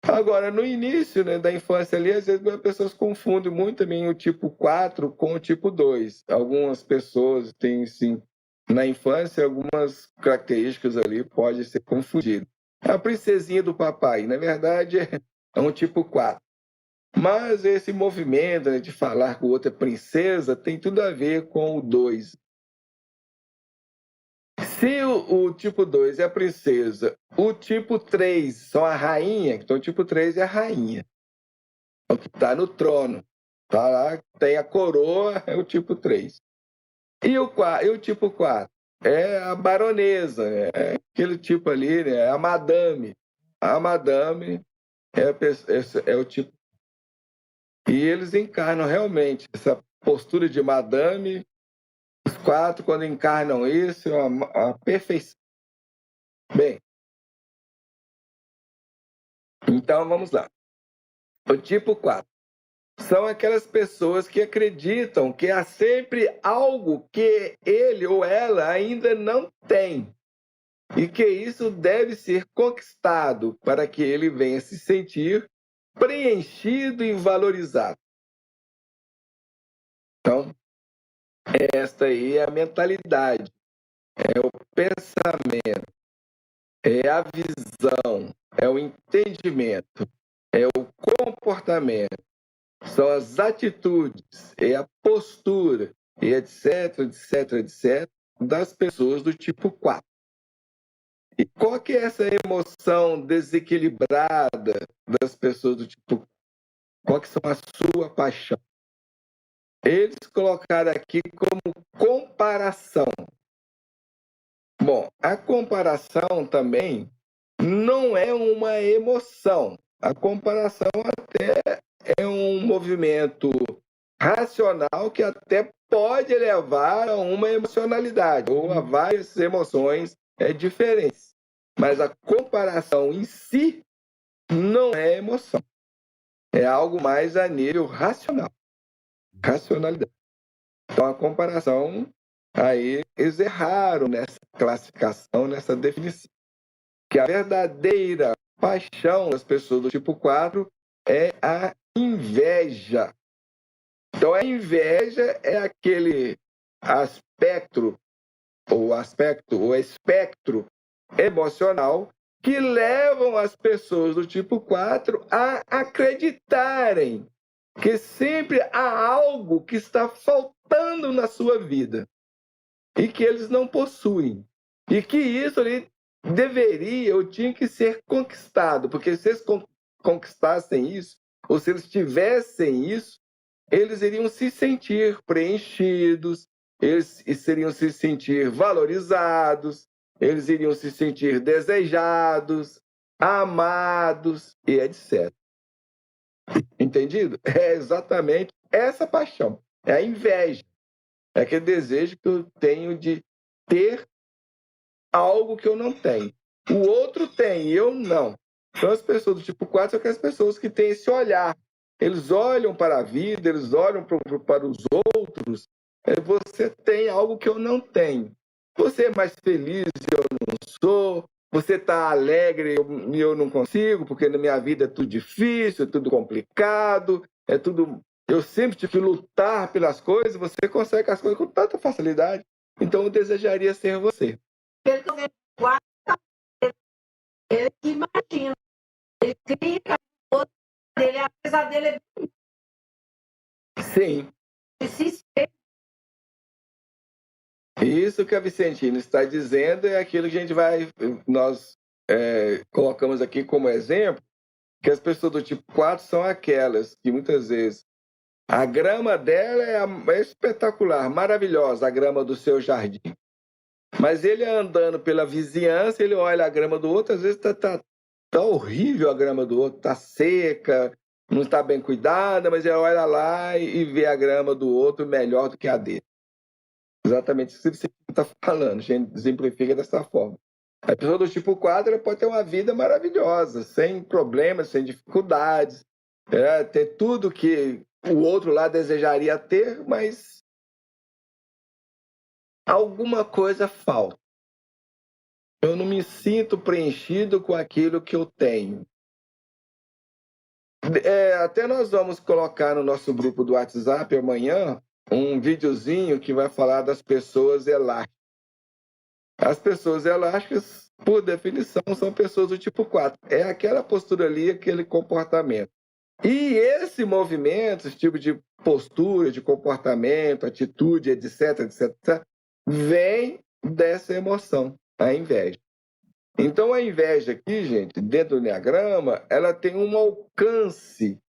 Agora, no início, né, da infância ali, às vezes as pessoas confundem muito também o tipo 4 com o tipo 2. Algumas pessoas têm, sim, na infância, algumas características ali podem ser confundidas. A princesinha do papai, na verdade, é um tipo 4. Mas esse movimento, né, de falar com outra princesa tem tudo a ver com o 2. Se o tipo 2 é a princesa, o tipo 3 são a rainha, então o tipo 3 é a rainha, o que está no trono. Tá lá, tem a coroa, é o tipo 3. E o tipo 4 é a baronesa, é aquele tipo ali, né, é a madame. A madame é o tipo. E eles encarnam realmente essa postura de madame. Os 4, quando encarnam isso, é a perfeição. Bem, então vamos lá. O tipo 4 são aquelas pessoas que acreditam que há sempre algo que ele ou ela ainda não tem e que isso deve ser conquistado para que ele venha se sentir preenchido e valorizado. Então, esta aí é a mentalidade, é o pensamento, é a visão, é o entendimento, é o comportamento. São as atitudes, é a postura, e etc, etc, etc, das pessoas do tipo 4. E qual que é essa emoção desequilibrada das pessoas do tipo 4? Qual que são a sua paixão? Eles colocaram aqui como comparação. Bom, a comparação também não é uma emoção. A comparação até é um movimento racional que até pode levar a uma emocionalidade ou a várias emoções diferentes. Mas a comparação em si não é emoção. É algo mais a nível racional. Racionalidade. Então, a comparação, aí eles erraram nessa classificação, nessa definição. Que a verdadeira paixão das pessoas do tipo 4 é a inveja. Então, a inveja é aquele aspecto, ou espectro emocional que levam as pessoas do tipo 4 a acreditarem que sempre há algo que está faltando na sua vida e que eles não possuem. E que isso ali deveria ou tinha que ser conquistado, porque se eles conquistassem isso, ou se eles tivessem isso, eles iriam se sentir preenchidos, eles iriam se sentir valorizados, eles iriam se sentir desejados, amados e etc. Entendido? É exatamente essa paixão. É a inveja. É aquele desejo que eu tenho de ter algo que eu não tenho. O outro tem, eu não. Então, as pessoas do tipo 4 são aquelas pessoas que têm esse olhar. Eles olham para a vida, eles olham para os outros. Você tem algo que eu não tenho. Você é mais feliz e eu não sou. Você está alegre e eu não consigo, porque na minha vida é tudo difícil, é tudo complicado, é tudo. Eu sempre tive que lutar pelas coisas, você consegue as coisas com tanta facilidade. Então eu desejaria ser você. Ele imagina, ele cria o outro dele, apesar dele é. Sim. Isso que a Vicentina está dizendo é aquilo que nós colocamos aqui como exemplo, que as pessoas do tipo 4 são aquelas que muitas vezes a grama dela é espetacular, maravilhosa, a grama do seu jardim. Mas ele andando pela vizinhança, ele olha a grama do outro, às vezes tá horrível a grama do outro, tá seca, não está bem cuidada, mas ele olha lá e vê a grama do outro melhor do que a dele. Exatamente isso que você está falando, a gente exemplifica dessa forma. A pessoa do tipo 4 pode ter uma vida maravilhosa, sem problemas, sem dificuldades, ter tudo que o outro lá desejaria ter, mas alguma coisa falta. Eu não me sinto preenchido com aquilo que eu tenho. Até nós vamos colocar no nosso grupo do WhatsApp amanhã um videozinho que vai falar das pessoas elásticas. As pessoas elásticas, por definição, são pessoas do tipo 4. É aquela postura ali, aquele comportamento. E esse movimento, esse tipo de postura, de comportamento, atitude, etc., etc., vem dessa emoção, a inveja. Então, a inveja aqui, gente, dentro do Enneagrama, ela tem um alcance,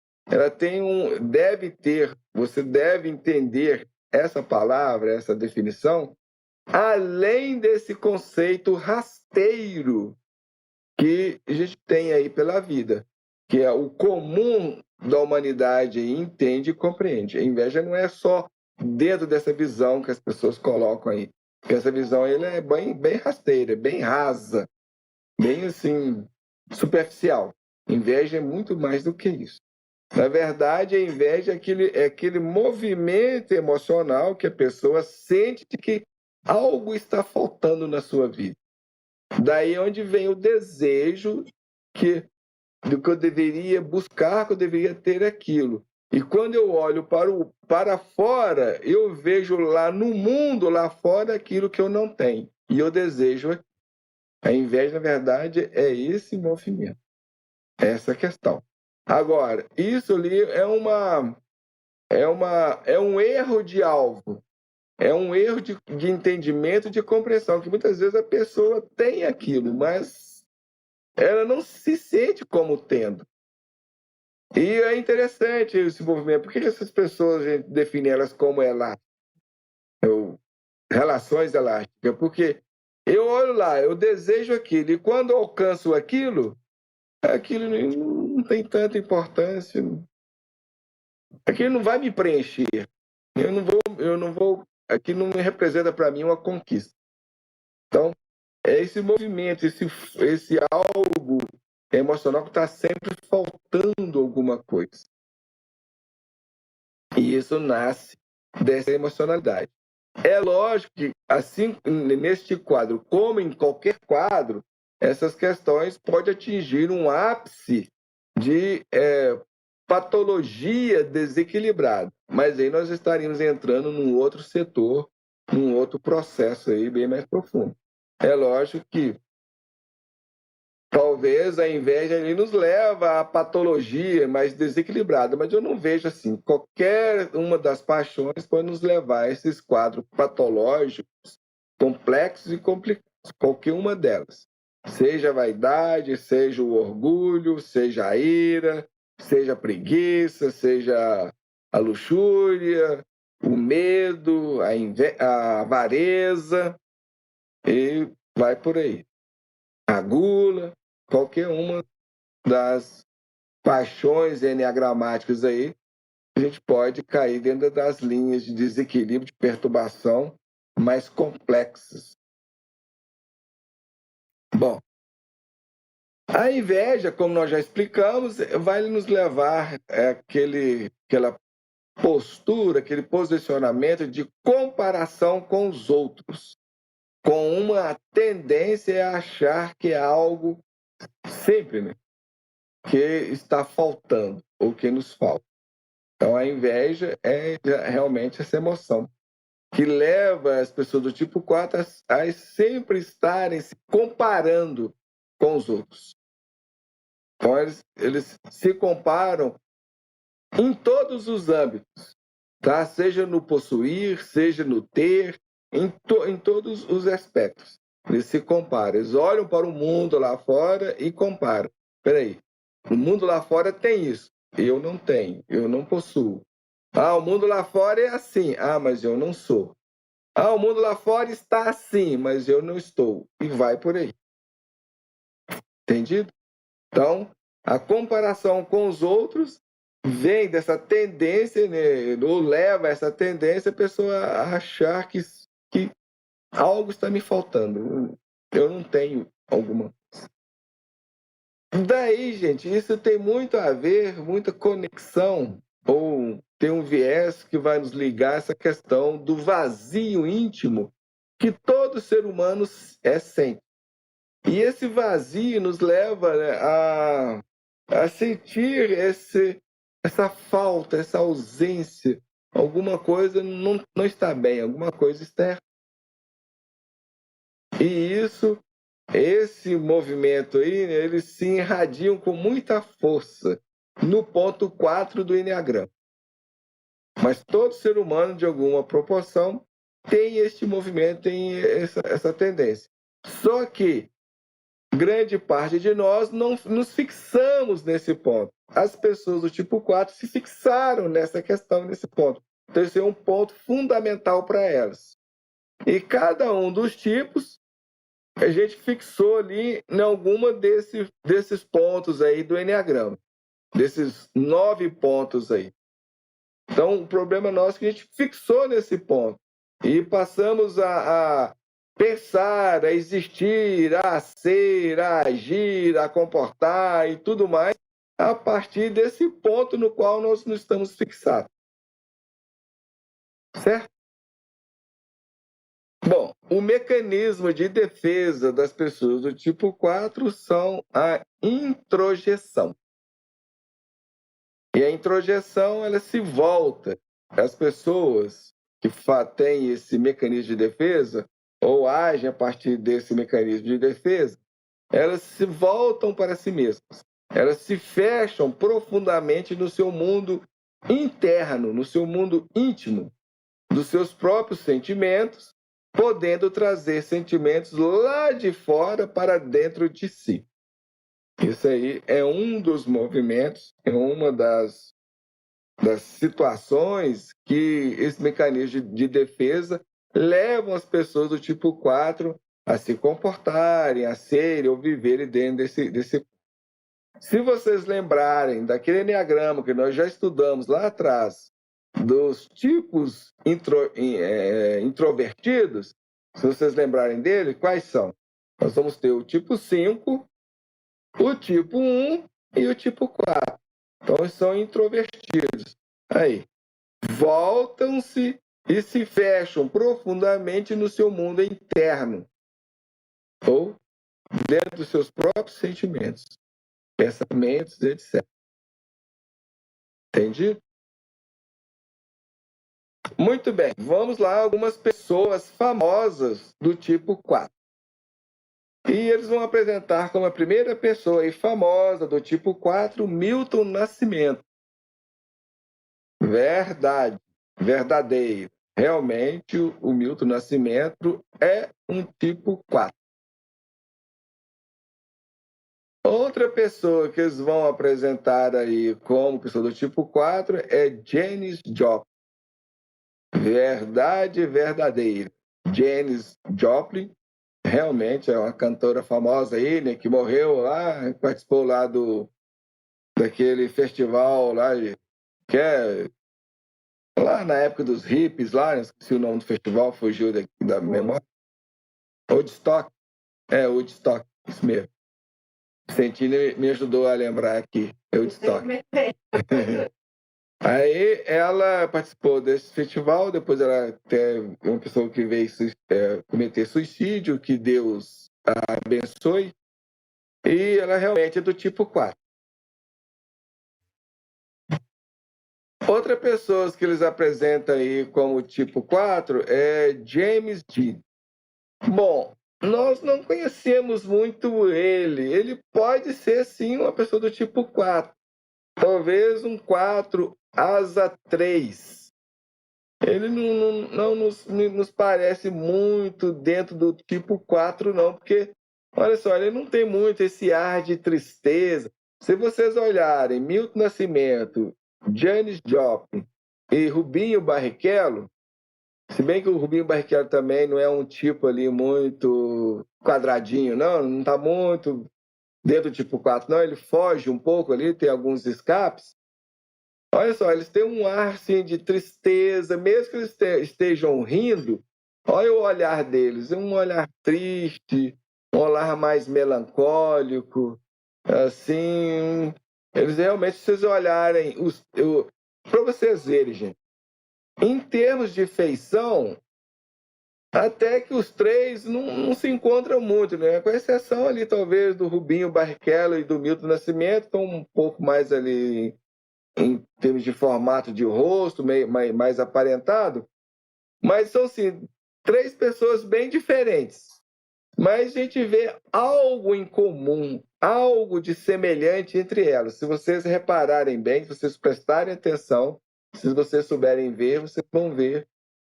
você deve entender essa palavra, essa definição, além desse conceito rasteiro que a gente tem aí pela vida, que é o comum da humanidade entende e compreende. A inveja não é só dentro dessa visão que as pessoas colocam aí, porque essa visão ele é bem rasteira, bem rasa, bem assim, superficial. Inveja é muito mais do que isso. Na verdade, a inveja é aquele movimento emocional que a pessoa sente de que algo está faltando na sua vida. Daí onde vem o desejo do que eu deveria buscar, que eu deveria ter aquilo. E quando eu olho para fora, eu vejo lá no mundo, lá fora, aquilo que eu não tenho. E eu desejo aquilo. A inveja, na verdade, é esse movimento. É essa questão. Agora, isso ali é um erro de alvo. É um erro de entendimento, de compreensão, que muitas vezes a pessoa tem aquilo, mas ela não se sente como tendo. E é interessante esse movimento. Por que essas pessoas, a gente define elas como elásticas? Relações elásticas? Porque eu olho lá, eu desejo aquilo, e quando eu alcanço aquilo não tem tanta importância. Aquilo não vai me preencher. Eu não vou eu não vou, aqui não me representa para mim uma conquista. Então, é esse movimento, esse algo emocional que está sempre faltando alguma coisa. E isso nasce dessa emocionalidade. É lógico que, assim, neste quadro, como em qualquer quadro, essas questões podem atingir um ápice de patologia desequilibrada. Mas aí nós estaríamos entrando num outro setor, num outro processo aí bem mais profundo. É lógico que talvez a inveja ali nos leva à patologia mais desequilibrada, mas eu não vejo assim. Qualquer uma das paixões pode nos levar a esses quadros patológicos, complexos e complicados. Qualquer uma delas. Seja a vaidade, seja o orgulho, seja a ira, seja a preguiça, seja a luxúria, o medo, a avareza, e vai por aí. A gula, qualquer uma das paixões enneagramáticas aí, a gente pode cair dentro das linhas de desequilíbrio, de perturbação mais complexas. Bom, a inveja, como nós já explicamos, vai nos levar àquela postura, aquele posicionamento de comparação com os outros, com uma tendência a achar que é algo sempre, né, que está faltando ou que nos falta. Então, a inveja é realmente essa emoção que leva as pessoas do tipo 4 a sempre estarem se comparando com os outros. Então, eles se comparam em todos os âmbitos, tá? Seja no possuir, seja no ter, em todos os aspectos. Eles se comparam, eles olham para o mundo lá fora e comparam. Espera aí, o mundo lá fora tem isso, eu não tenho, eu não possuo. Ah, o mundo lá fora é assim, ah, mas eu não sou. Ah, o mundo lá fora está assim, mas eu não estou. E vai por aí. Entendido? Então, a comparação com os outros vem dessa tendência, né, ou leva essa tendência a pessoa a achar que algo está me faltando. Eu não tenho alguma coisa. Daí, gente, isso tem muito a ver, muita conexão, ou tem um viés que vai nos ligar a essa questão do vazio íntimo que todo ser humano sente. E esse vazio nos leva, né, a sentir essa falta, essa ausência. Alguma coisa não está bem, alguma coisa está errada. E esse movimento aí, né, eles se irradiam com muita força no ponto 4 do Enneagrama. Mas todo ser humano, de alguma proporção, tem este movimento, tem essa tendência. Só que grande parte de nós não nos fixamos nesse ponto. As pessoas do tipo 4 se fixaram nessa questão, nesse ponto. Então, esse é um ponto fundamental para elas. E cada um dos tipos, a gente fixou ali em alguma desses pontos aí do Enneagrama, desses 9 pontos aí. Então, o problema nosso é que a gente fixou nesse ponto e passamos a pensar, a existir, a ser, a agir, a comportar e tudo mais a partir desse ponto no qual nós não estamos fixados. Certo? Bom, o mecanismo de defesa das pessoas do tipo 4 são a introjeção. E a introjeção, ela se volta. As pessoas que têm esse mecanismo de defesa, ou agem a partir desse mecanismo de defesa, elas se voltam para si mesmas. Elas se fecham profundamente no seu mundo interno, no seu mundo íntimo, dos seus próprios sentimentos, podendo trazer sentimentos lá de fora para dentro de si. Isso aí é um dos movimentos, é uma das situações que esse mecanismo de defesa levam as pessoas do tipo 4 a se comportarem, a serem ou viverem dentro desse. Se vocês lembrarem daquele enneagrama que nós já estudamos lá atrás, dos tipos introvertidos, se vocês lembrarem dele, quais são? Nós vamos ter o tipo 5, o tipo 1 e o tipo 4. Então, eles são introvertidos. Aí, voltam-se e se fecham profundamente no seu mundo interno, ou dentro dos seus próprios sentimentos, pensamentos, etc. Entendi? Muito bem, vamos lá, algumas pessoas famosas do tipo 4. E eles vão apresentar como a primeira pessoa aí famosa do tipo 4, Milton Nascimento. Verdade, verdadeiro. Realmente, o Milton Nascimento é um tipo 4. Outra pessoa que eles vão apresentar aí como pessoa do tipo 4 é Janis Joplin. Verdade verdadeira. Janis Joplin realmente é uma cantora famosa aí, né, que morreu lá, participou lá daquele festival lá, que é lá na época dos hippies, lá, esqueci o nome do festival, fugiu da memória. Woodstock. Woodstock, isso mesmo. Sentini me ajudou a lembrar aqui, Woodstock. Aí ela participou desse festival, depois ela teve uma pessoa que veio cometer suicídio, que Deus a abençoe, e ela realmente é do tipo 4. Outra pessoa que eles apresentam aí como tipo 4 é James Dean. Bom, nós não conhecemos muito ele. Ele pode ser, sim, uma pessoa do tipo 4. Talvez um 4 asa 3. Ele não nos parece muito dentro do tipo 4, não, porque, olha só, ele não tem muito esse ar de tristeza. Se vocês olharem Milton Nascimento, Janis Joplin e Rubinho Barrichello, se bem que o Rubinho Barrichello também não é um tipo ali muito quadradinho, não está muito dentro do tipo 4, não, ele foge um pouco ali, tem alguns escapes. Olha só, eles têm um ar assim, de tristeza, mesmo que eles estejam rindo, olha o olhar deles, é um olhar triste, um olhar mais melancólico, assim, eles realmente, se vocês olharem, para vocês verem, gente, em termos de feição, até que os três não se encontram muito, né? Com exceção ali, talvez, do Rubinho Barrichello e do Milton Nascimento, estão um pouco mais ali em termos de formato de rosto, mais aparentado. Mas são, assim, três pessoas bem diferentes. Mas a gente vê algo em comum, algo de semelhante entre elas. Se vocês repararem bem, se vocês prestarem atenção, se vocês souberem ver, vocês vão ver.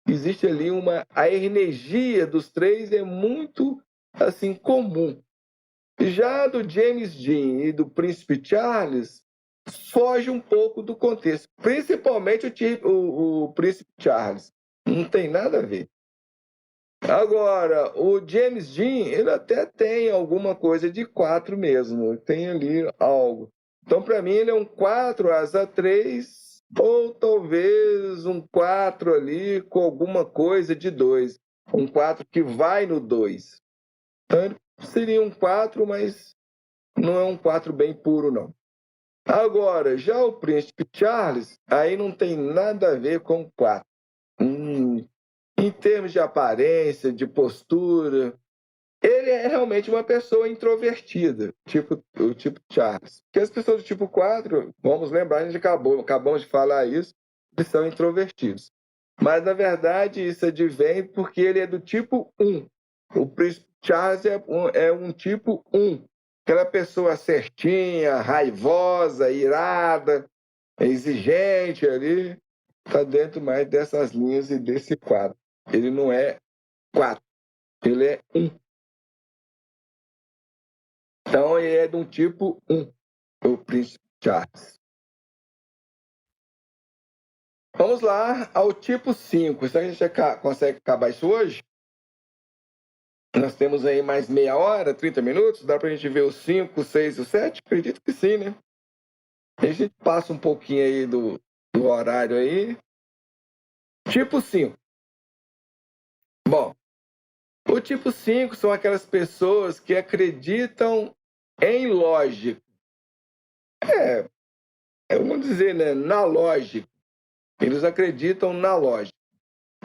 Existe ali a energia dos três é muito assim comum. Já do James Dean e do Príncipe Charles foge um pouco do contexto, principalmente o Príncipe Charles. Não tem nada a ver. Agora, o James Dean, ele até tem alguma coisa de 4 mesmo, tem ali algo. Então, para mim, ele é um 4 asa 3 ou talvez um 4 ali com alguma coisa de 2. Um 4 que vai no 2. Então, ele seria um 4, mas não é um 4 bem puro, não. Agora, já o Príncipe Charles, aí não tem nada a ver com 4. Em termos de aparência, de postura, ele é realmente uma pessoa introvertida, o tipo Charles. Porque as pessoas do tipo 4, vamos lembrar, a gente acabamos de falar isso, eles são introvertidos. Mas, na verdade, isso advém porque ele é do tipo 1. O Príncipe Charles é um tipo 1. Aquela pessoa certinha, raivosa, irada, exigente ali, está dentro mais dessas linhas e desse quadro. Ele não é 4, ele é 1. Então, ele é de um tipo 1, o Príncipe Charles. Vamos lá ao tipo 5. Será que a gente consegue acabar isso hoje? Nós temos aí mais meia hora, 30 minutos. Dá para a gente ver os 5, 6 e o 7? Acredito que sim, né? A gente passa um pouquinho aí do horário aí. Tipo 5. Bom, o tipo 5 são aquelas pessoas que acreditam em lógica. Vamos dizer, né, na lógica. Eles acreditam na lógica,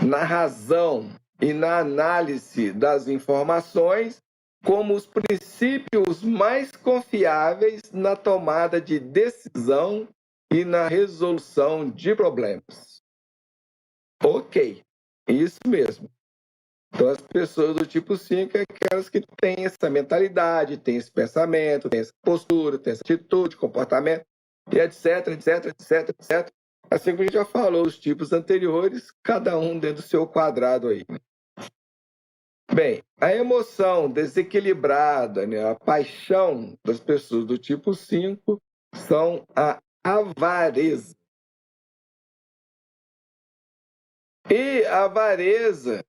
na razão e na análise das informações como os princípios mais confiáveis na tomada de decisão e na resolução de problemas. Ok, isso mesmo. Então, as pessoas do tipo 5 é aquelas que têm essa mentalidade, têm esse pensamento, têm essa postura, têm essa atitude, comportamento, e etc, etc, etc, etc. Assim como a gente já falou, os tipos anteriores, cada um dentro do seu quadrado aí. Bem, a emoção desequilibrada, né, a paixão das pessoas do tipo 5 são a avareza. E a avareza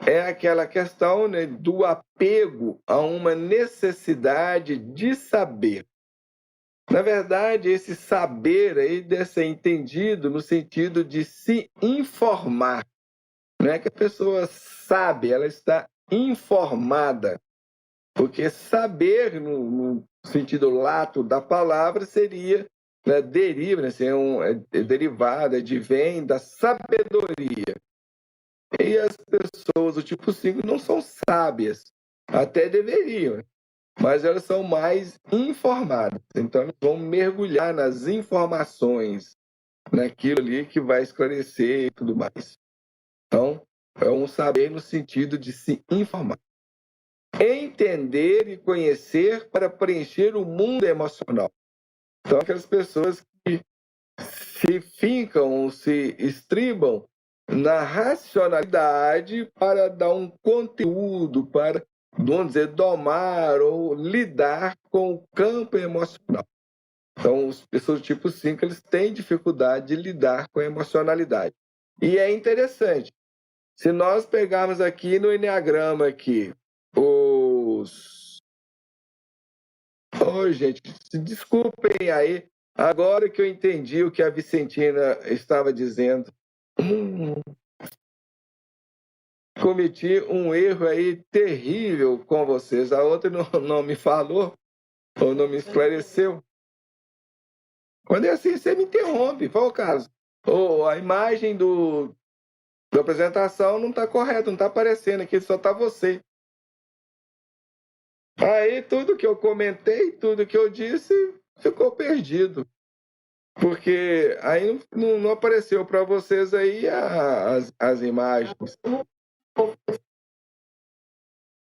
é aquela questão, né, do apego a uma necessidade de saber. Na verdade, esse saber aí deve ser entendido no sentido de se informar. Não é que a pessoa sabe, ela está informada. Porque saber, no sentido lato da palavra, seria, né, deriva, né, é derivada, advém da sabedoria. E as pessoas do tipo 5 não são sábias, até deveriam, mas elas são mais informadas. Então, elas vão mergulhar nas informações, naquilo ali que vai esclarecer e tudo mais. Então, é um saber no sentido de se informar. Entender e conhecer para preencher o mundo emocional. Então, aquelas pessoas que se fincam, se estribam na racionalidade para dar um conteúdo, para, vamos dizer, domar ou lidar com o campo emocional. Então, as pessoas do tipo 5, eles têm dificuldade de lidar com a emocionalidade. E é interessante, se nós pegarmos aqui no Enneagrama aqui, gente, se desculpem aí, agora que eu entendi o que a Vicentina estava dizendo. Cometi um erro aí terrível com vocês. A outra não me falou, ou não me esclareceu. Quando é assim, você me interrompe. Qual o caso? Ou a imagem da apresentação não está correta, não está aparecendo aqui, só está você. Aí tudo que eu comentei, tudo que eu disse, ficou perdido. Porque aí não apareceu para vocês aí as imagens.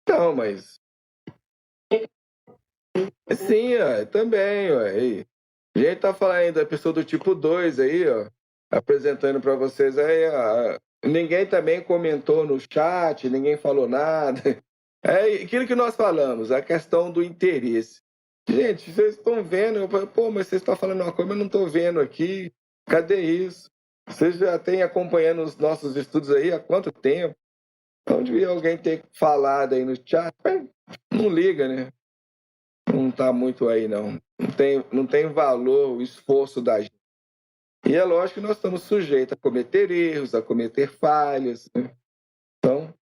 Não, mas sim, ó, também. Ó, aí. A gente tá falando aí da pessoa do tipo 2 aí, ó, apresentando para vocês aí. Ó, ninguém também comentou no chat, ninguém falou nada. É aquilo que nós falamos, a questão do interesse. Gente, vocês estão vendo, eu falo, pô, mas vocês estão falando uma coisa, mas eu não estou vendo aqui. Cadê isso? Vocês já têm acompanhando os nossos estudos aí há quanto tempo? Então devia alguém ter falado aí no chat. Mas não liga, né? Não está muito aí, não. Não tem valor o esforço da gente. E é lógico que nós estamos sujeitos a cometer erros, a cometer falhas, né? Então,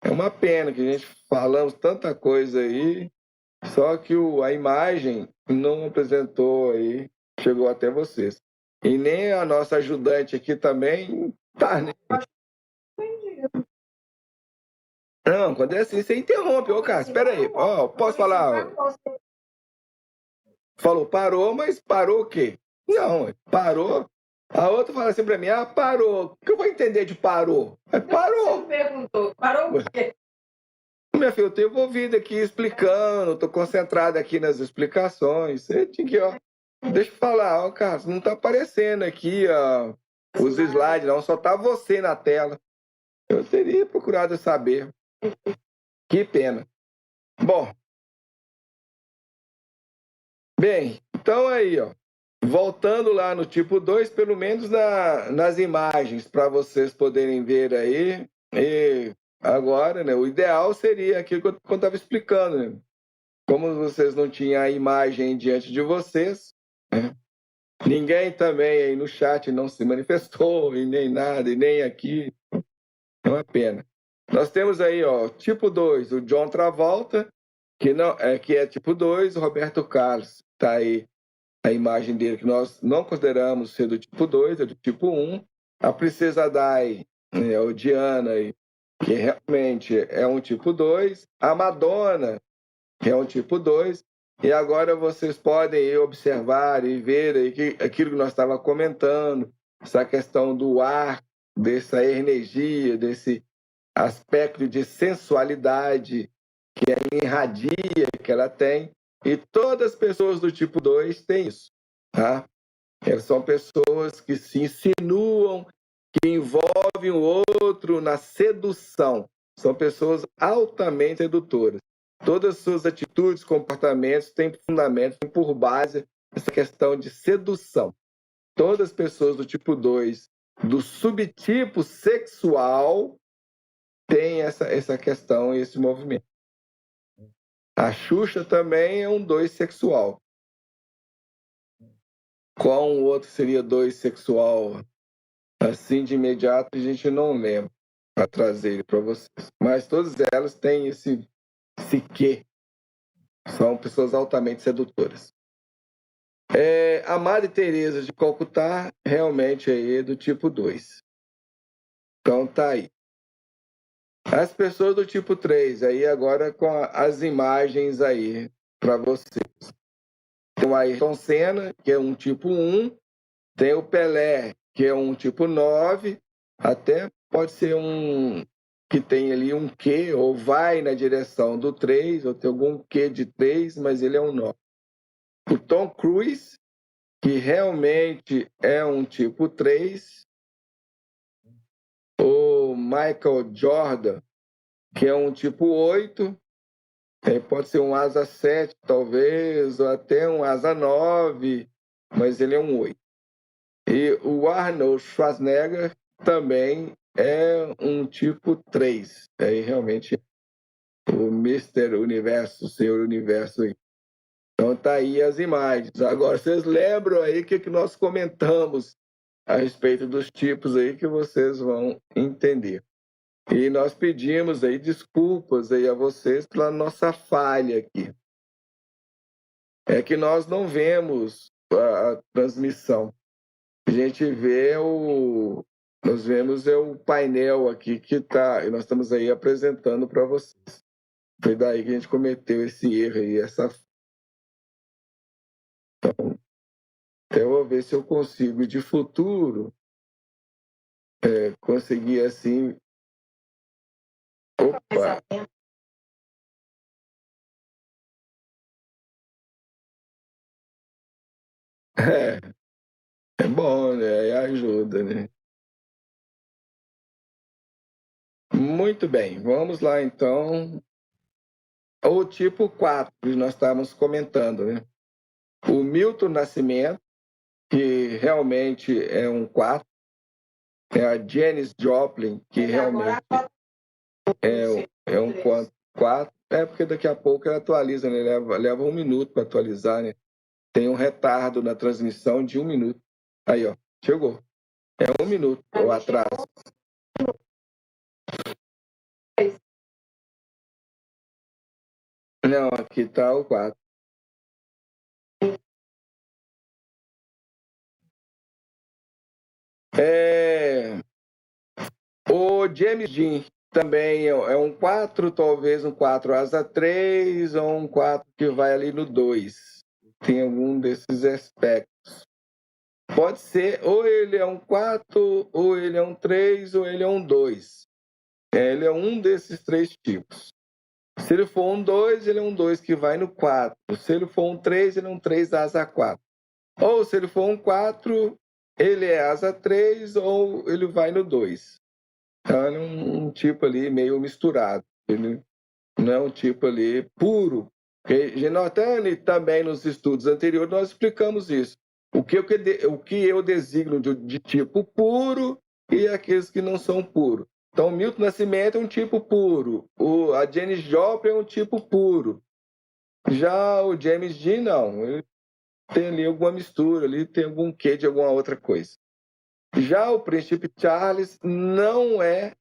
é uma pena que a gente falamos tanta coisa aí, só que a imagem não apresentou aí, chegou até vocês. E nem a nossa ajudante aqui também tá, né? Não, quando é assim, você interrompe. Ô, Cássio, espera aí. Ó, posso falar? Falou, parou, mas parou o quê? Não, parou. A outra fala assim pra mim, parou. O que eu vou entender de parou? Parou. Você perguntou, parou o quê? Minha filha, eu tô envolvido aqui explicando, tô concentrado aqui nas explicações. Você tinha que, ó, deixa eu falar, ó, Cássio, não tá aparecendo aqui, ó, os slides, não, só tá você na tela. Eu teria procurado saber. Que pena. Bom, bem, então aí, ó. Voltando lá no tipo 2, pelo menos nas imagens, para vocês poderem ver aí. E agora, né, o ideal seria aquilo que eu estava explicando, né? Como vocês não tinham a imagem diante de vocês, né? Ninguém também aí no chat não se manifestou, e nem nada, e nem aqui. É uma pena. Nós temos aí, ó, tipo 2, o John Travolta, que é tipo 2, o Roberto Carlos. Está aí a imagem dele, que nós não consideramos ser do tipo 2, é do tipo 1. A Princesa Di, o Diana, que realmente é um tipo 2. A Madonna, que é um tipo 2. E agora vocês podem observar e ver aí aquilo que nós estávamos comentando, essa questão do ar, dessa energia, desse aspecto de sensualidade que ela irradia, que ela tem. E todas as pessoas do tipo 2 têm isso. Tá? Elas são pessoas que se insinuam, que envolvem o outro na sedução. São pessoas altamente sedutoras. Todas as suas atitudes, comportamentos têm fundamento, têm por base essa questão de sedução. Todas as pessoas do tipo 2, do subtipo sexual, têm essa questão e esse movimento. A Xuxa também é um 2 sexual. Qual um outro seria 2 sexual? Assim, de imediato, a gente não lembra para trazer ele para vocês. Mas todas elas têm esse quê. São pessoas altamente sedutoras. A Madre Teresa de Calcutá realmente é do tipo 2. Então tá aí. As pessoas do tipo 3, aí agora com as imagens aí para vocês. Tem o Ayrton Senna, que é um tipo 1. Tem o Pelé, que é um tipo 9. Até pode ser um que tem ali um Q, ou vai na direção do 3, ou tem algum Q de 3, mas ele é um 9. O Tom Cruise, que realmente é um tipo 3. O Michael Jordan, que é um tipo 8. Pode ser um asa 7, talvez, ou até um asa 9, mas ele é um 8. E o Arnold Schwarzenegger também é um tipo 3. Aí realmente o Mister Universo, o Senhor Universo aí. Então tá aí as imagens. Agora, vocês lembram aí o que nós comentamos a respeito dos tipos aí que vocês vão entender. E nós pedimos aí desculpas aí a vocês pela nossa falha aqui. É que nós não vemos a transmissão. A gente vê nós vemos o painel aqui que tá, e nós estamos aí apresentando para vocês. Foi daí que a gente cometeu esse erro aí, Então, eu vou ver se eu consigo de futuro conseguir assim. Opa! É bom, né? Aí ajuda, né? Muito bem, vamos lá então. O tipo 4 que nós estávamos comentando, né? O Milton Nascimento, que realmente é um 4. A Janis Joplin, que realmente é um 4. Porque daqui a pouco ela atualiza, né? Leva 1 minuto para atualizar, né? Tem um retardo na transmissão de 1 minuto. Aí, ó, chegou. É 1 minuto o atraso. Não, aqui está o 4. O James Dean também é um 4, talvez um 4 asa 3, ou um 4 que vai ali no 2. Tem algum desses aspectos. Pode ser, ou ele é um 4, ou ele é um 3, ou ele é um 2. Ele é um desses 3 tipos. Se ele for um 2, ele é um 2 que vai no 4. Se ele for um 3, ele é um 3 asa 4. Ou se ele for um 4, ele é asa 3 ou ele vai no 2. Então, ele é um tipo ali meio misturado. Ele não é um tipo ali puro. Porque, até também nos estudos anteriores nós explicamos isso. O que eu designo de tipo puro e aqueles que não são puros. Então, o Milton Nascimento é um tipo puro. A Janis Joplin é um tipo puro. Já o James Dean, não. tem ali alguma mistura, ali tem algum quê de alguma outra coisa. Já o Príncipe Charles não é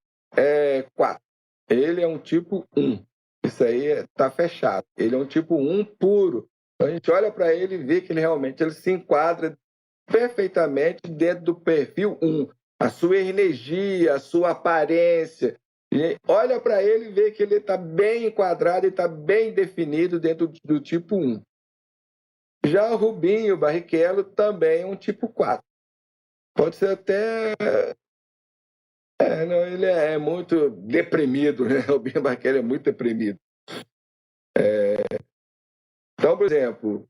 4. Ele é um tipo 1. Isso aí está fechado. Ele é um tipo 1 puro. Então, a gente olha para ele e vê que ele realmente se enquadra perfeitamente dentro do perfil 1. A sua energia, a sua aparência. E olha para ele e vê que ele está bem enquadrado e está bem definido dentro do tipo 1. Já o Rubinho Barrichello também é um tipo 4. Pode ser até. Não, ele é muito deprimido, né? O Rubinho Barrichello é muito deprimido. Então, por exemplo,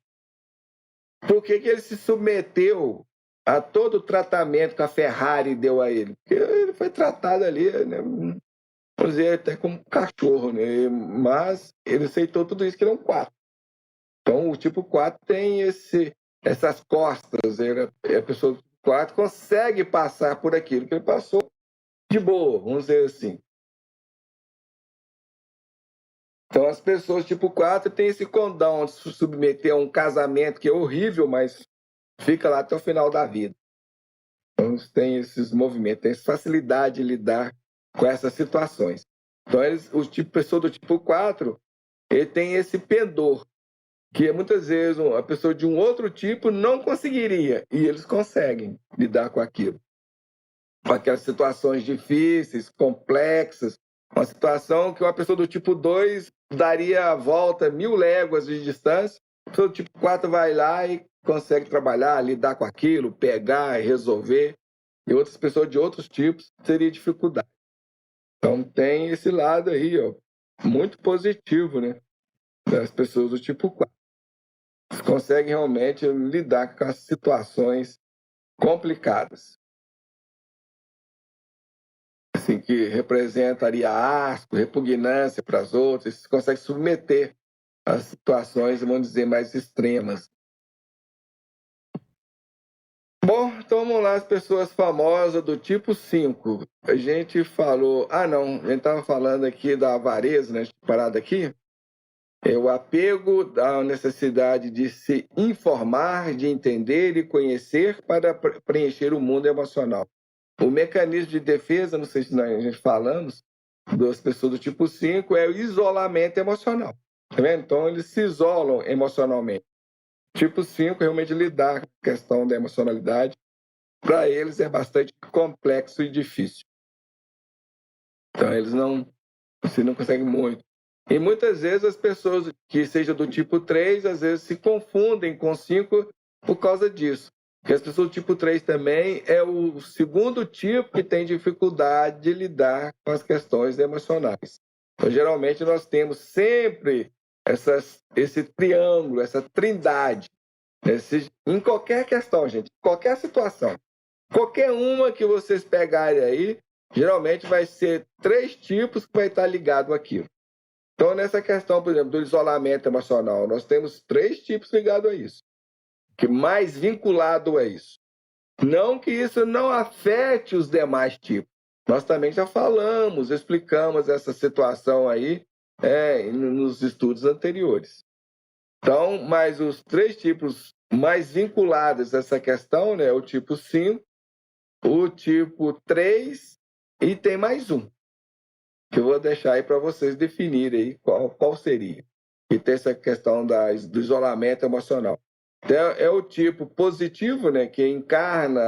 por que ele se submeteu a todo o tratamento que a Ferrari deu a ele? Porque ele foi tratado ali, né? Vamos dizer, até como um cachorro, né? Mas ele aceitou tudo isso, que ele é um 4. Então, o tipo 4 tem essas costas. A pessoa do tipo 4 consegue passar por aquilo que ele passou de boa, vamos dizer assim. Então, as pessoas tipo 4 têm esse condão de se submeter a um casamento que é horrível, mas fica lá até o final da vida. Então, tem esses movimentos, tem essa facilidade de lidar com essas situações. Então, pessoa do tipo 4, ele tem esse pendor, que muitas vezes a pessoa de um outro tipo não conseguiria, e eles conseguem lidar com aquilo. Com aquelas situações difíceis, complexas, uma situação que uma pessoa do tipo 2 daria a volta 1.000 léguas de distância, a pessoa do tipo 4 vai lá e consegue trabalhar, lidar com aquilo, pegar e resolver, e outras pessoas de outros tipos teria dificuldade. Então tem esse lado aí, ó, muito positivo, né, das pessoas do tipo 4. Eles conseguem realmente lidar com as situações complicadas. Assim, que representaria asco, repugnância para as outras, se consegue submeter a situações, vamos dizer, mais extremas. Bom, então vamos lá, as pessoas famosas do tipo 5. A gente falou... não, a gente estava falando aqui da avareza, né? Parada aqui. É o apego da necessidade de se informar, de entender e conhecer para preencher o mundo emocional. O mecanismo de defesa, não sei se nós já falamos, das pessoas do tipo 5 é o isolamento emocional. Tá vendo? Então, eles se isolam emocionalmente. Tipo 5, realmente lidar com a questão da emocionalidade, para eles é bastante complexo e difícil. Então, eles não conseguem muito. E muitas vezes as pessoas que sejam do tipo 3, às vezes se confundem com 5 por causa disso. Porque as pessoas do tipo 3 também é o segundo tipo que tem dificuldade de lidar com as questões emocionais. Então, geralmente, nós temos sempre esse triângulo, essa trindade. Em qualquer questão, gente, qualquer situação. Qualquer uma que vocês pegarem aí, geralmente vai ser 3 tipos que vai estar ligado àquilo. Então, nessa questão, por exemplo, do isolamento emocional, nós temos 3 tipos ligados a isso, que mais vinculado a isso. Não que isso não afete os demais tipos. Nós também já falamos, explicamos essa situação aí nos estudos anteriores. Então, mas os 3 tipos mais vinculados a essa questão, né, o tipo 5, o tipo 3 e tem mais um, que eu vou deixar aí para vocês definirem aí qual seria. E tem essa questão do isolamento emocional. Então, é o tipo positivo, né, que encarna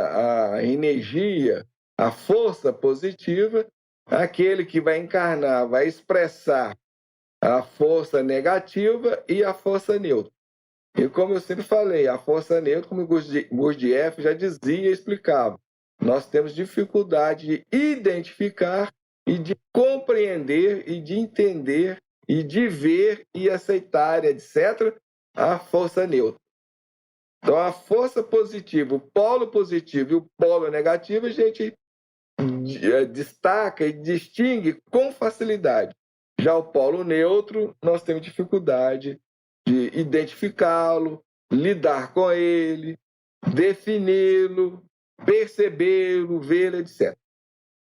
a energia, a força positiva, aquele que vai encarnar, vai expressar a força negativa e a força neutra. E como eu sempre falei, a força neutra, como Gurdjieff já dizia e explicava, nós temos dificuldade de identificar e de compreender e de entender e de ver e aceitar, etc., a força neutra. Então, a força positiva, o polo positivo e o polo negativo, a gente destaca e distingue com facilidade. Já o polo neutro, nós temos dificuldade de identificá-lo, lidar com ele, defini-lo, percebê-lo, vê-lo, etc.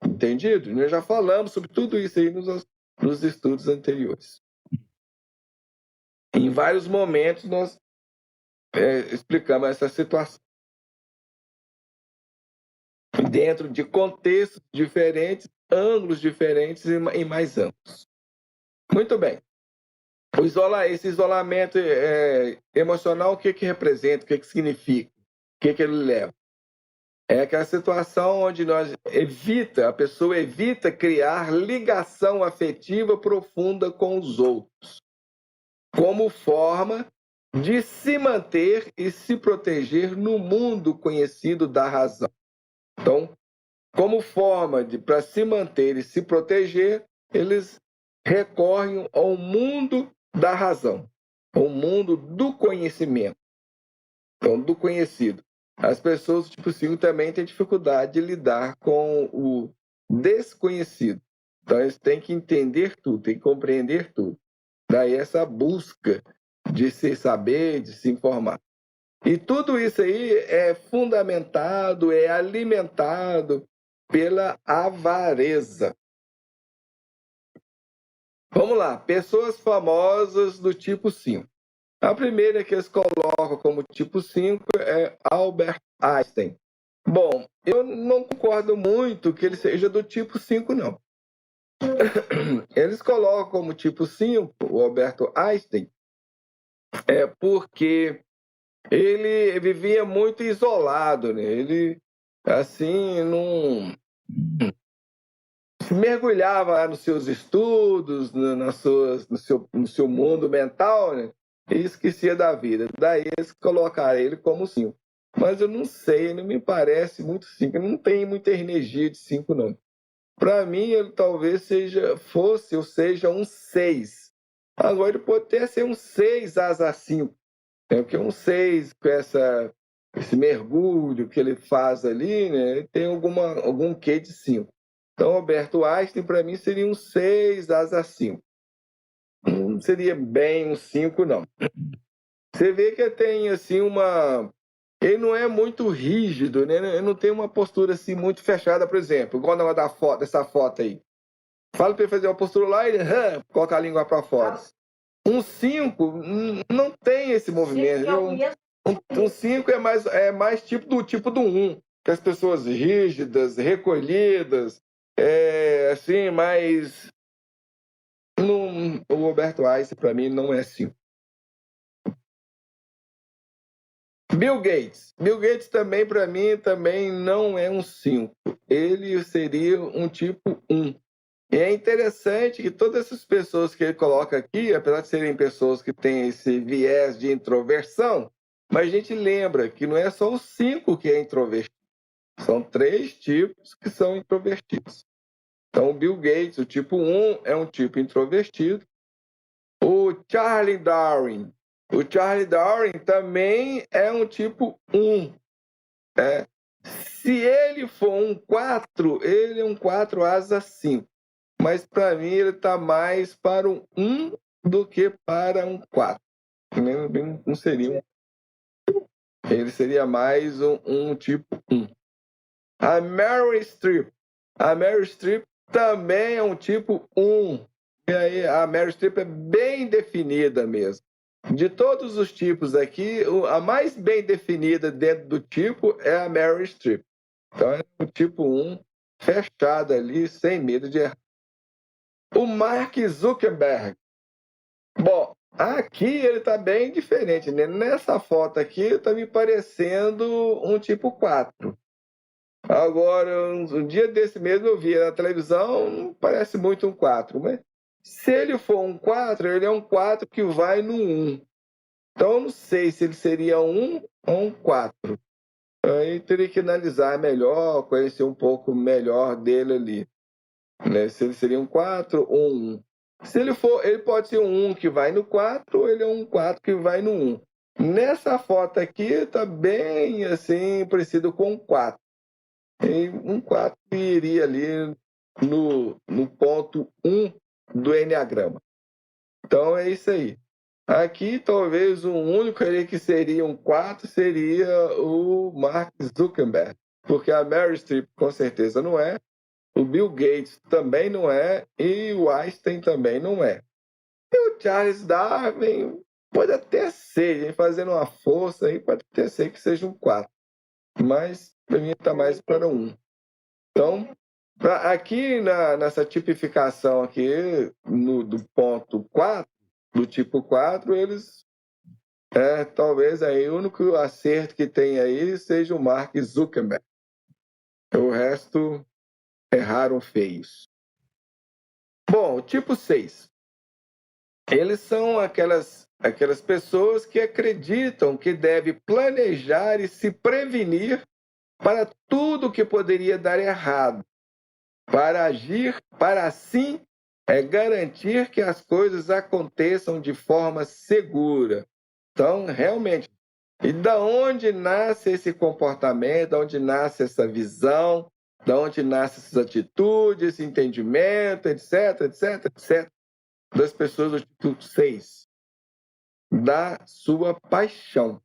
Entendido? Nós já falamos sobre tudo isso aí nos estudos anteriores. Em vários momentos, nós explicamos essa situação dentro de contextos diferentes, ângulos diferentes e mais amplos. Muito bem. Esse isolamento emocional, o que representa, o que significa, o que ele leva? É aquela situação onde a pessoa evita criar ligação afetiva profunda com os outros, como forma de se manter e se proteger no mundo conhecido da razão. Então, como forma para se manter e se proteger, eles recorrem ao mundo da razão, ao mundo do conhecimento, então, do conhecido. As pessoas do tipo 5 também têm dificuldade de lidar com o desconhecido. Então, eles têm que entender tudo, têm que compreender tudo. Daí essa busca de se saber, de se informar. E tudo isso aí é fundamentado, é alimentado pela avareza. Vamos lá, pessoas famosas do tipo 5. A primeira que eles colocam como tipo 5 é Albert Einstein. Bom, eu não concordo muito que ele seja do tipo 5, não. Eles colocam como tipo 5 o Alberto Einstein porque ele vivia muito isolado, né? Ele, assim, não se mergulhava nos seus estudos, no seu mundo mental, né? E esquecia da vida. Daí eles colocaram ele como 5. Mas eu não sei, não me parece muito 5. Ele não tem muita energia de 5, não. Para mim, ele talvez seja um 6. Agora ele pode até ser um 6 asa 5. Porque um 6 com esse mergulho que ele faz ali, né? Tem algum quê de 5. Então, Alberto Einstein, para mim, seria um 6 asa 5. Não seria bem um 5, não. Você vê que tem, assim, ele não é muito rígido, né? Ele não tem uma postura, assim, muito fechada, por exemplo, igual na dessa foto aí. Fala para ele fazer uma postura lá e ele coloca a língua para fora. Um 5 não tem esse movimento. Um 5 é mais tipo do 1. Que as pessoas rígidas, recolhidas, assim, mais... o Roberto Einstein, para mim, não é 5. Bill Gates. Bill Gates também, para mim, também não é um 5. Ele seria um tipo 1. E é interessante que todas essas pessoas que ele coloca aqui, apesar de serem pessoas que têm esse viés de introversão, mas a gente lembra que não é só o 5 que é introvertido. São 3 tipos que são introvertidos. Então, o Bill Gates, o tipo 1, é um tipo introvertido. O Charlie Darwin. O Charlie Darwin também é um tipo 1. Se ele for um 4, ele é um 4 asa 5. Mas para mim ele está mais para um 1 do que para um 4. Não seria ele seria mais um tipo 1. A Meryl Streep. A Meryl Streep também é um tipo 1. E aí a Meryl Streep é bem definida mesmo. De todos os tipos aqui, a mais bem definida dentro do tipo é a Meryl Streep. Então é o tipo 1 fechado ali, sem medo de errar. O Mark Zuckerberg. Bom, aqui ele está bem diferente, né? Nessa foto aqui está me parecendo um tipo 4. Agora, um dia desse mesmo eu vi na televisão, não parece muito um 4, mas se ele for um 4, ele é um 4 que vai no 1. Então eu não sei se ele seria um ou um 4. Aí teria que analisar melhor, conhecer um pouco melhor dele ali. Né? Se ele seria um 4 ou um 1. Se ele for, ele pode ser um 1 que vai no 4 ou ele é um 4 que vai no 1. Nessa foto aqui está bem assim, parecido com um 4. E um 4 iria ali no ponto 1 do Enneagrama. Então é isso aí. Aqui talvez o único ali que seria um 4 seria o Mark Zuckerberg. Porque a Meryl Streep com certeza não é. O Bill Gates também não é, e o Einstein também não é. E o Charles Darwin, Pode até ser, a gente fazendo uma força aí, pode até ser que seja um 4. Mas para mim está mais para um. Então, aqui nessa tipificação aqui, do ponto 4, do tipo 4, eles talvez aí o único acerto que tem aí seja o Mark Zuckerberg. O resto erraram feios. Bom, tipo 6. Eles são aquelas pessoas que acreditam que deve planejar e se prevenir para tudo que poderia dar errado, para agir, para assim garantir que as coisas aconteçam de forma segura. Então, realmente, e da onde nasce esse comportamento, da onde nasce essa visão, da onde nascem essas atitudes, esse entendimento, etc, etc, etc, das pessoas do tipo 6? Da sua paixão.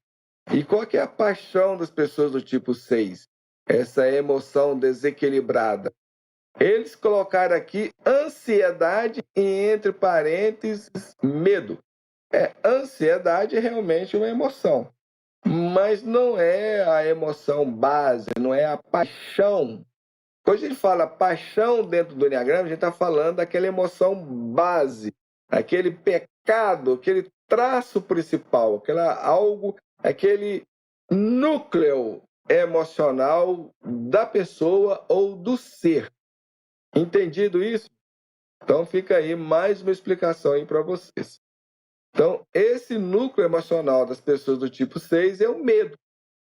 E qual que é a paixão das pessoas do tipo 6? Essa emoção desequilibrada. Eles colocaram aqui ansiedade e, entre parênteses, medo. Ansiedade é realmente uma emoção, mas não é a emoção base, não é a paixão. Quando a gente fala paixão dentro do Enneagrama, a gente está falando daquela emoção base, aquele pecado, aquele traço principal, aquele núcleo emocional da pessoa ou do ser. Entendido isso? Então fica aí mais uma explicação aí para vocês. Então, esse núcleo emocional das pessoas do tipo 6 é o medo.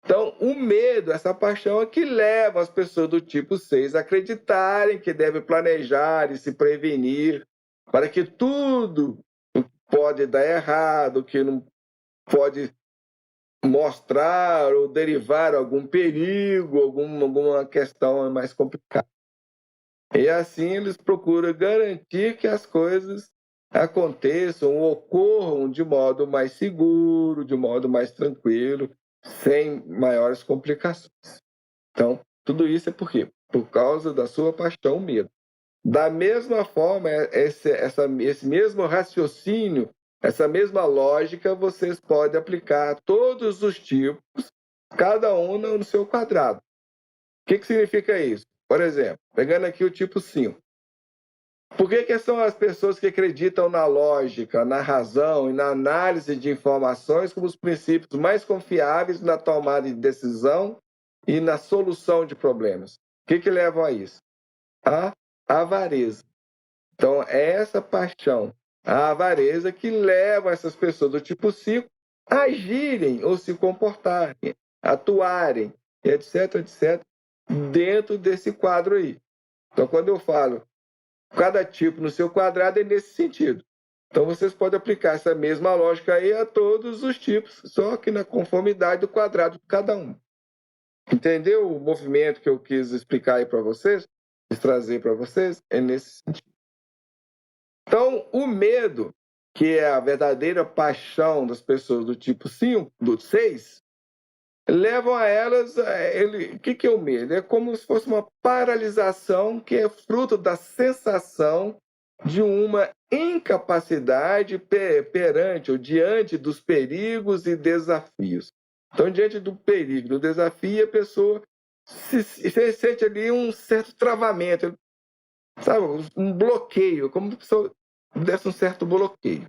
Então, o medo, essa paixão é que leva as pessoas do tipo 6 a acreditarem que devem planejar e se prevenir para que tudo pode dar errado, que não pode mostrar ou derivar algum perigo, alguma questão mais complicada. E assim eles procuram garantir que as coisas aconteçam, ocorram de modo mais seguro, de modo mais tranquilo, sem maiores complicações. Então, tudo isso é por quê? Por causa da sua paixão, medo. Da mesma forma, esse mesmo raciocínio, essa mesma lógica, vocês podem aplicar a todos os tipos, cada um no seu quadrado. O que significa isso? Por exemplo, pegando aqui o tipo 5. Por que são as pessoas que acreditam na lógica, na razão e na análise de informações como os princípios mais confiáveis na tomada de decisão e na solução de problemas? O que levam a isso? A avareza. Então, é essa paixão, a avareza, que leva essas pessoas do tipo 5 a agirem ou se comportarem, atuarem, etc, etc, dentro desse quadro aí. Então, quando eu falo cada tipo no seu quadrado, é nesse sentido. Então, vocês podem aplicar essa mesma lógica aí a todos os tipos, só que na conformidade do quadrado de cada um. Entendeu o movimento que eu quis explicar aí para vocês? Quis trazer para vocês? É nesse sentido. Então, o medo, que é a verdadeira paixão das pessoas do tipo 5, do 6, levam a elas... O que é o medo? É como se fosse uma paralisação que é fruto da sensação de uma incapacidade perante ou diante dos perigos e desafios. Então, diante do perigo, do desafio, a pessoa se sente ali um certo travamento, sabe? Um bloqueio, como se a pessoa desse um certo bloqueio.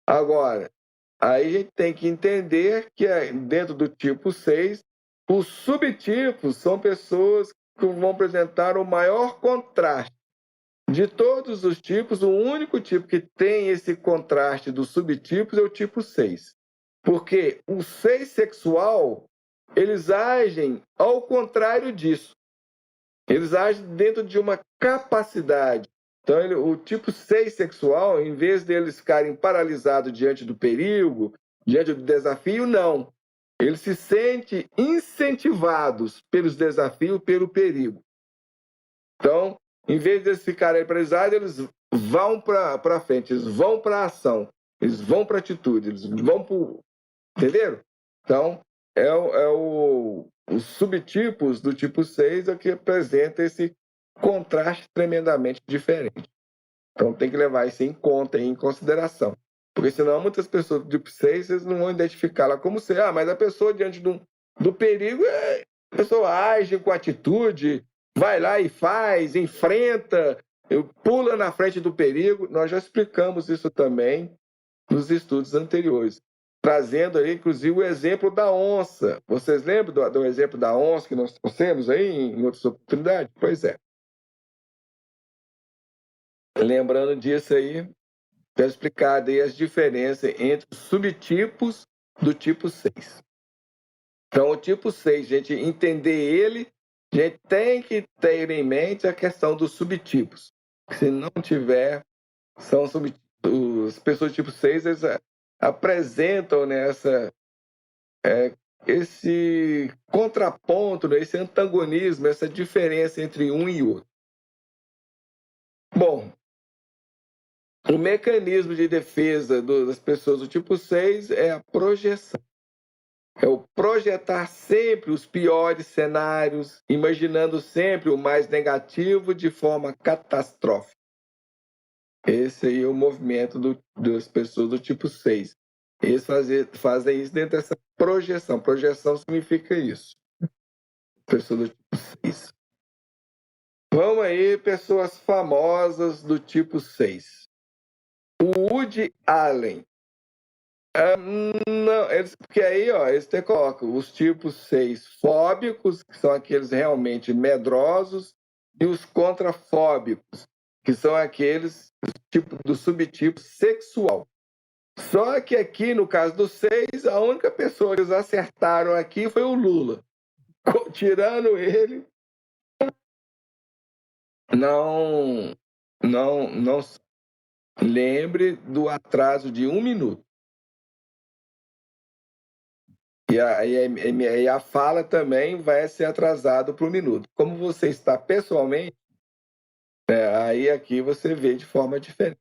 Agora, aí a gente tem que entender que dentro do tipo 6, os subtipos são pessoas que vão apresentar o maior contraste. De todos os tipos, o único tipo que tem esse contraste dos subtipos é o tipo 6. Porque o 6 sexual, eles agem ao contrário disso. Eles agem dentro de uma capacidade. Então, o tipo 6 sexual, em vez deles ficarem paralisados diante do perigo, diante do desafio, não. Eles se sentem incentivados pelos desafios, pelo perigo. Então, em vez de eles ficarem paralisados, eles vão para frente, eles vão para a ação, eles vão para a atitude, eles vão para o... Entenderam? Então, os subtipos do tipo 6 é que apresenta esse contraste tremendamente diferente. Então, tem que levar isso em conta e em consideração. Porque senão muitas pessoas do tipo 6, vocês não vão identificá-la como ser. Mas a pessoa diante do perigo, a pessoa age com atitude, vai lá e faz, enfrenta, pula na frente do perigo. Nós já explicamos isso também nos estudos anteriores, trazendo aí, inclusive, o exemplo da onça. Vocês lembram do exemplo da onça que nós trouxemos aí em outras oportunidades? Pois é. Lembrando disso aí, já explicado aí as diferenças entre os subtipos do tipo 6. Então, o tipo 6, gente, entender ele, a gente tem que ter em mente a questão dos subtipos. Se não tiver, são as pessoas do tipo 6, eles apresentam, né, esse contraponto, né, esse antagonismo, essa diferença entre um e outro. Bom, o mecanismo de defesa das pessoas do tipo 6 é a projeção. É o projetar sempre os piores cenários, imaginando sempre o mais negativo de forma catastrófica. Esse aí é o movimento das pessoas do tipo 6. Eles fazem isso dentro dessa projeção. Projeção significa isso. Pessoa do tipo 6. Vamos aí, pessoas famosas do tipo 6. O Woody Allen. Não, porque aí, ó, eles te colocam os tipos 6 fóbicos, que são aqueles realmente medrosos, e os contrafóbicos, que são aqueles do subtipo sexual. Só que aqui, no caso dos 6, a única pessoa que eles acertaram aqui foi o Lula. Tirando ele, não lembre do atraso de 1 minuto. E a fala também vai ser atrasado por 1 minuto. Como você está pessoalmente, aí aqui você vê de forma diferente.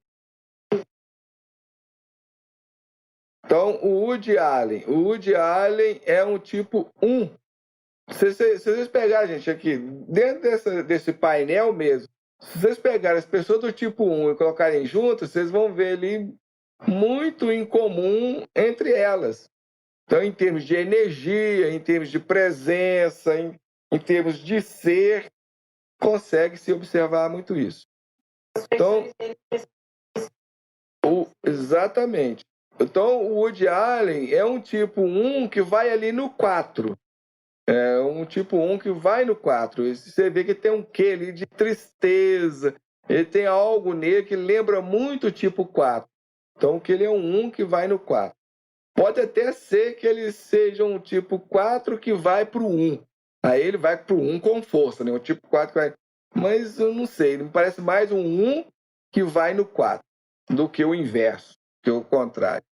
Então, o Woody Allen é um tipo 1. Se vocês pegarem, gente, aqui, dentro desse painel mesmo, se vocês pegarem as pessoas do tipo 1 e colocarem juntas, vocês vão ver ali muito em comum entre elas. Então, em termos de energia, em termos de presença, em termos de ser, consegue-se observar muito isso. Então, exatamente. Então, o Woody Allen é um tipo 1 que vai ali no 4. É um tipo 1 que vai no 4. Você vê que tem um quê ali de tristeza. Ele tem algo nele que lembra muito o tipo 4. Então, que ele é um 1 que vai no 4. Pode até ser que ele seja um tipo 4 que vai para o 1. Aí ele vai para o 1 com força, né? O tipo 4 que vai... Mas eu não sei, ele me parece mais um 1 que vai no 4 do que o inverso, que é o contrário.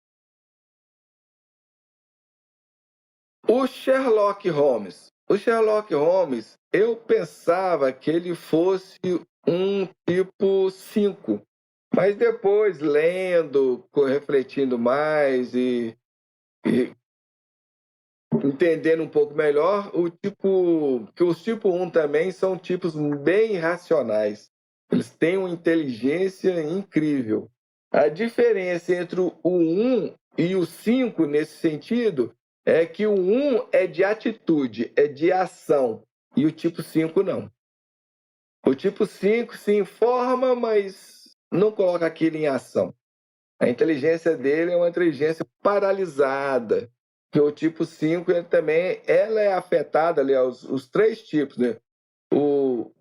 O Sherlock Holmes. O Sherlock Holmes, eu pensava que ele fosse um tipo 5. Mas depois, lendo, refletindo mais e entendendo um pouco melhor, que os tipo 1 também são tipos bem racionais. Eles têm uma inteligência incrível. A diferença entre o 1 e o 5 nesse sentido é que o 1 é de atitude, é de ação, e o tipo 5 não. O tipo 5 se informa, mas não coloca aquilo em ação. A inteligência dele é uma inteligência paralisada, que o tipo 5 ele também ela é afetada, aliás, os 3 tipos, né?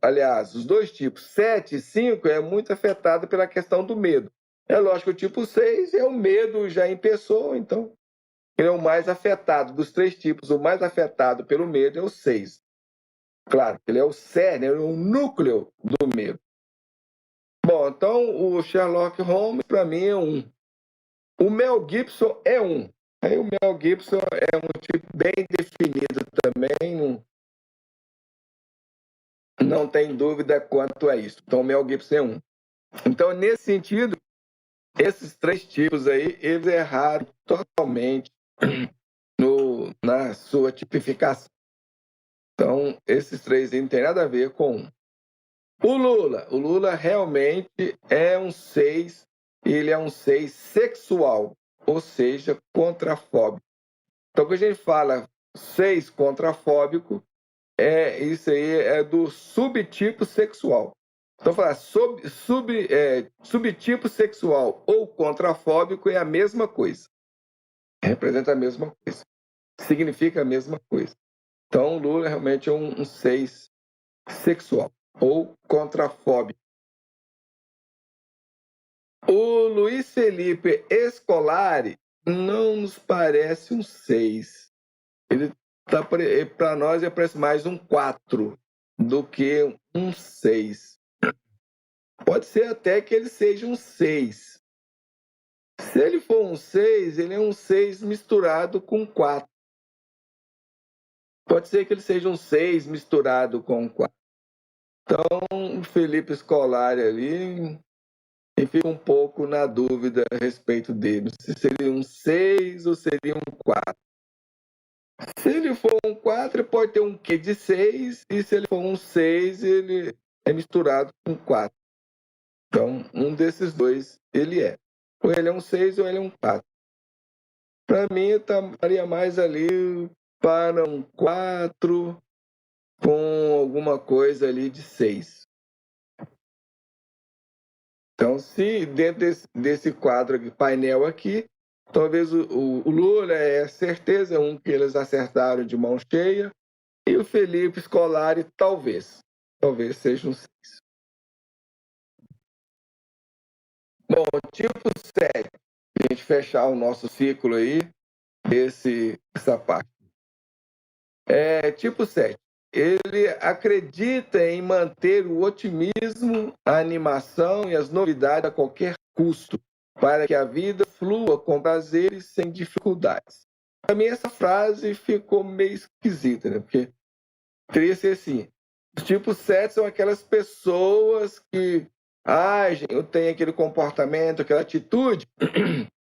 Aliás, os 2 tipos, 7 e 5, é muito afetada pela questão do medo. É lógico que o tipo 6 é o medo já em pessoa, então ele é o mais afetado dos 3 tipos. O mais afetado pelo medo é o 6. Claro, ele é o cerne, ele é o núcleo do medo. Bom, então o Sherlock Holmes, para mim, é 1. O Mel Gibson é 1. Aí o Mel Gibson é um tipo bem definido também, não tem dúvida quanto a isso. Então o Mel Gibson é 1. Então, nesse sentido, esses 3 tipos aí, eles erraram totalmente na sua tipificação. Então, esses 3 aí não tem nada a ver com 1. O Lula realmente é um 6 ele é um 6 sexual, ou seja, contrafóbico. Então, quando a gente fala 6 contrafóbico, isso aí é do subtipo sexual. Então, falar subtipo sexual ou contrafóbico é a mesma coisa. Representa a mesma coisa. Significa a mesma coisa. Então, Lula realmente é um 6 sexual ou contrafóbico. O Luiz Felipe Scolari não nos parece um 6. Ele para nós parece mais um 4 do que um 6. Pode ser até que ele seja um 6. Se ele for um 6, ele é um 6 misturado com 4. Pode ser que ele seja um 6 misturado com 4. Então, o Felipe Scolari ali, e fica um pouco na dúvida a respeito dele. Se seria um 6 ou seria um 4. Se ele for um 4, pode ter um quê de 6, e se ele for um 6, ele é misturado com 4. Então, um desses dois ele é. Ou ele é um 6 ou ele é um 4. Para mim, estaria mais ali para um 4 com alguma coisa ali de 6. Então, se dentro desse quadro aqui, painel aqui, talvez o Lula é certeza, um que eles acertaram de mão cheia, e o Felipe Scolari talvez seja um 6. Bom, tipo 7, a gente fechar o nosso ciclo aí, essa parte. Tipo 7. Ele acredita em manter o otimismo, a animação e as novidades a qualquer custo, para que a vida flua com prazer e sem dificuldades. Para mim, essa frase ficou meio esquisita, né? Porque teria que ser assim: os tipos 7 são aquelas pessoas que agem, têm aquele comportamento, aquela atitude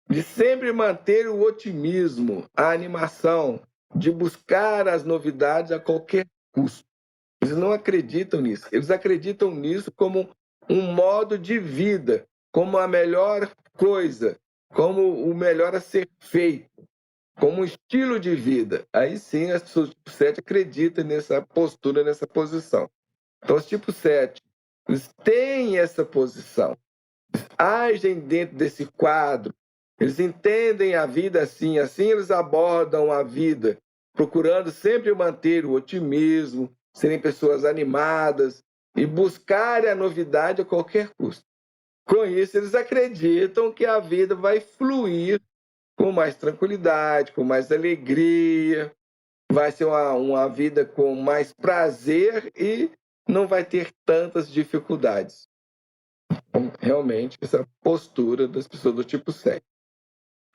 de sempre manter o otimismo, a animação, de buscar as novidades a qualquer custo. Eles não acreditam nisso. Eles acreditam nisso como um modo de vida, como a melhor coisa, como o melhor a ser feito, como um estilo de vida. Aí sim, as pessoas do tipo 7 acreditam nessa postura, nessa posição. Então, os tipo 7, eles têm essa posição, agem dentro desse quadro, eles entendem a vida assim, eles abordam a vida, procurando sempre manter o otimismo, serem pessoas animadas e buscarem a novidade a qualquer custo. Com isso, eles acreditam que a vida vai fluir com mais tranquilidade, com mais alegria, vai ser uma vida com mais prazer e não vai ter tantas dificuldades. Então, realmente, essa postura das pessoas do tipo 7.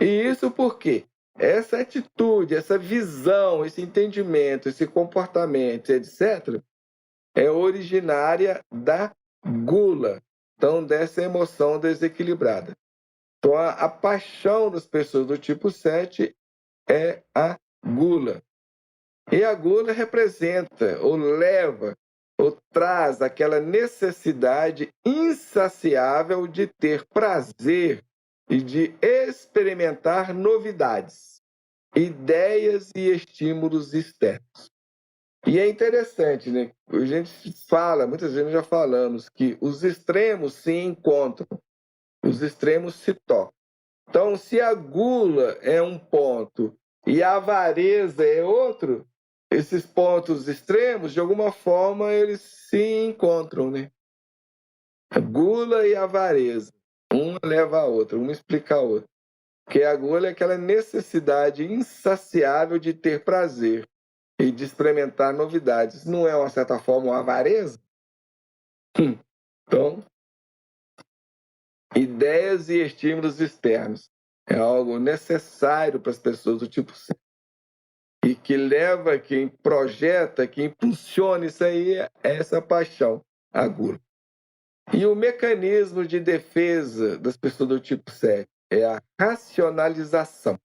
E isso porque essa atitude, essa visão, esse entendimento, esse comportamento, etc., é originária da gula, então dessa emoção desequilibrada. Então, a paixão das pessoas do tipo 7 é a gula. E a gula representa, ou leva, ou traz aquela necessidade insaciável de ter prazer e de experimentar novidades, ideias e estímulos externos. E é interessante, né? A gente fala, muitas vezes já falamos, que os extremos se encontram, os extremos se tocam. Então, se a gula é um ponto e a avareza é outro, esses pontos extremos, de alguma forma, eles se encontram, né? A gula e a avareza. Uma leva a outra, uma explica a outra. Porque a gula é aquela necessidade insaciável de ter prazer e de experimentar novidades. Não é, de uma certa forma, uma avareza? Então, ideias e estímulos externos é algo necessário para as pessoas do tipo 7. E que leva, quem projeta, que impulsiona isso aí, é essa paixão, a gula. E o mecanismo de defesa das pessoas do tipo 7 é a racionalização.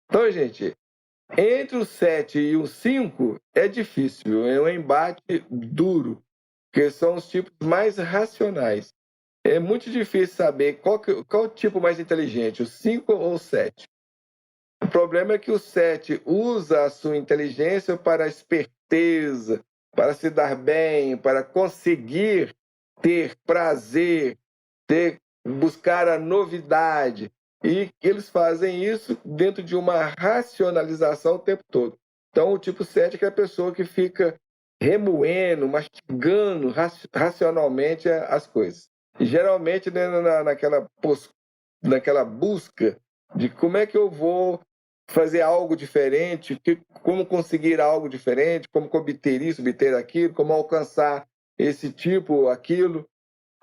Então, gente, entre o 7 e o 5 é difícil, é um embate duro, porque são os tipos mais racionais. é muito difícil saber qual o tipo mais inteligente, o 5 ou o 7. O problema é que o 7 usa a sua inteligência para a esperteza, para se dar bem, para conseguir ter prazer, buscar a novidade. E eles fazem isso dentro de uma racionalização o tempo todo. Então, o tipo 7 é aquela pessoa que fica remoendo, mastigando racionalmente as coisas. E, geralmente, né, naquela busca de como é que eu vou fazer algo diferente, como conseguir algo diferente, como obter isso, obter aquilo, como alcançar esse tipo, aquilo,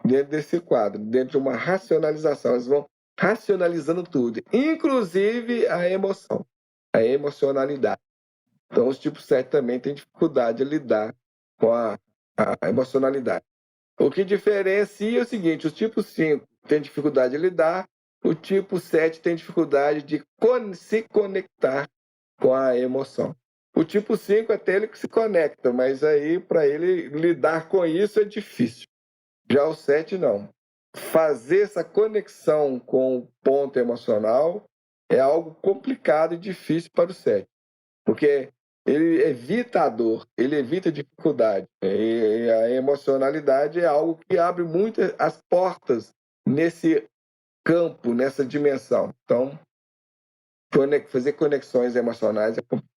dentro desse quadro, dentro de uma racionalização. Eles vão racionalizando tudo, inclusive a emoção, a emocionalidade. Então, os tipos 7 também têm dificuldade de lidar com a emocionalidade. O que diferencia é o seguinte: o tipo 5 tem dificuldade de lidar, o tipo 7 tem dificuldade de se conectar com a emoção. O tipo 5 até ele se conecta, mas aí para ele lidar com isso é difícil. Já o 7 não. Fazer essa conexão com o ponto emocional é algo complicado e difícil para o 7, porque ele evita a dor, ele evita a dificuldade. E a emocionalidade é algo que abre muitas as portas nesse campo, nessa dimensão. Então, fazer conexões emocionais é complicado.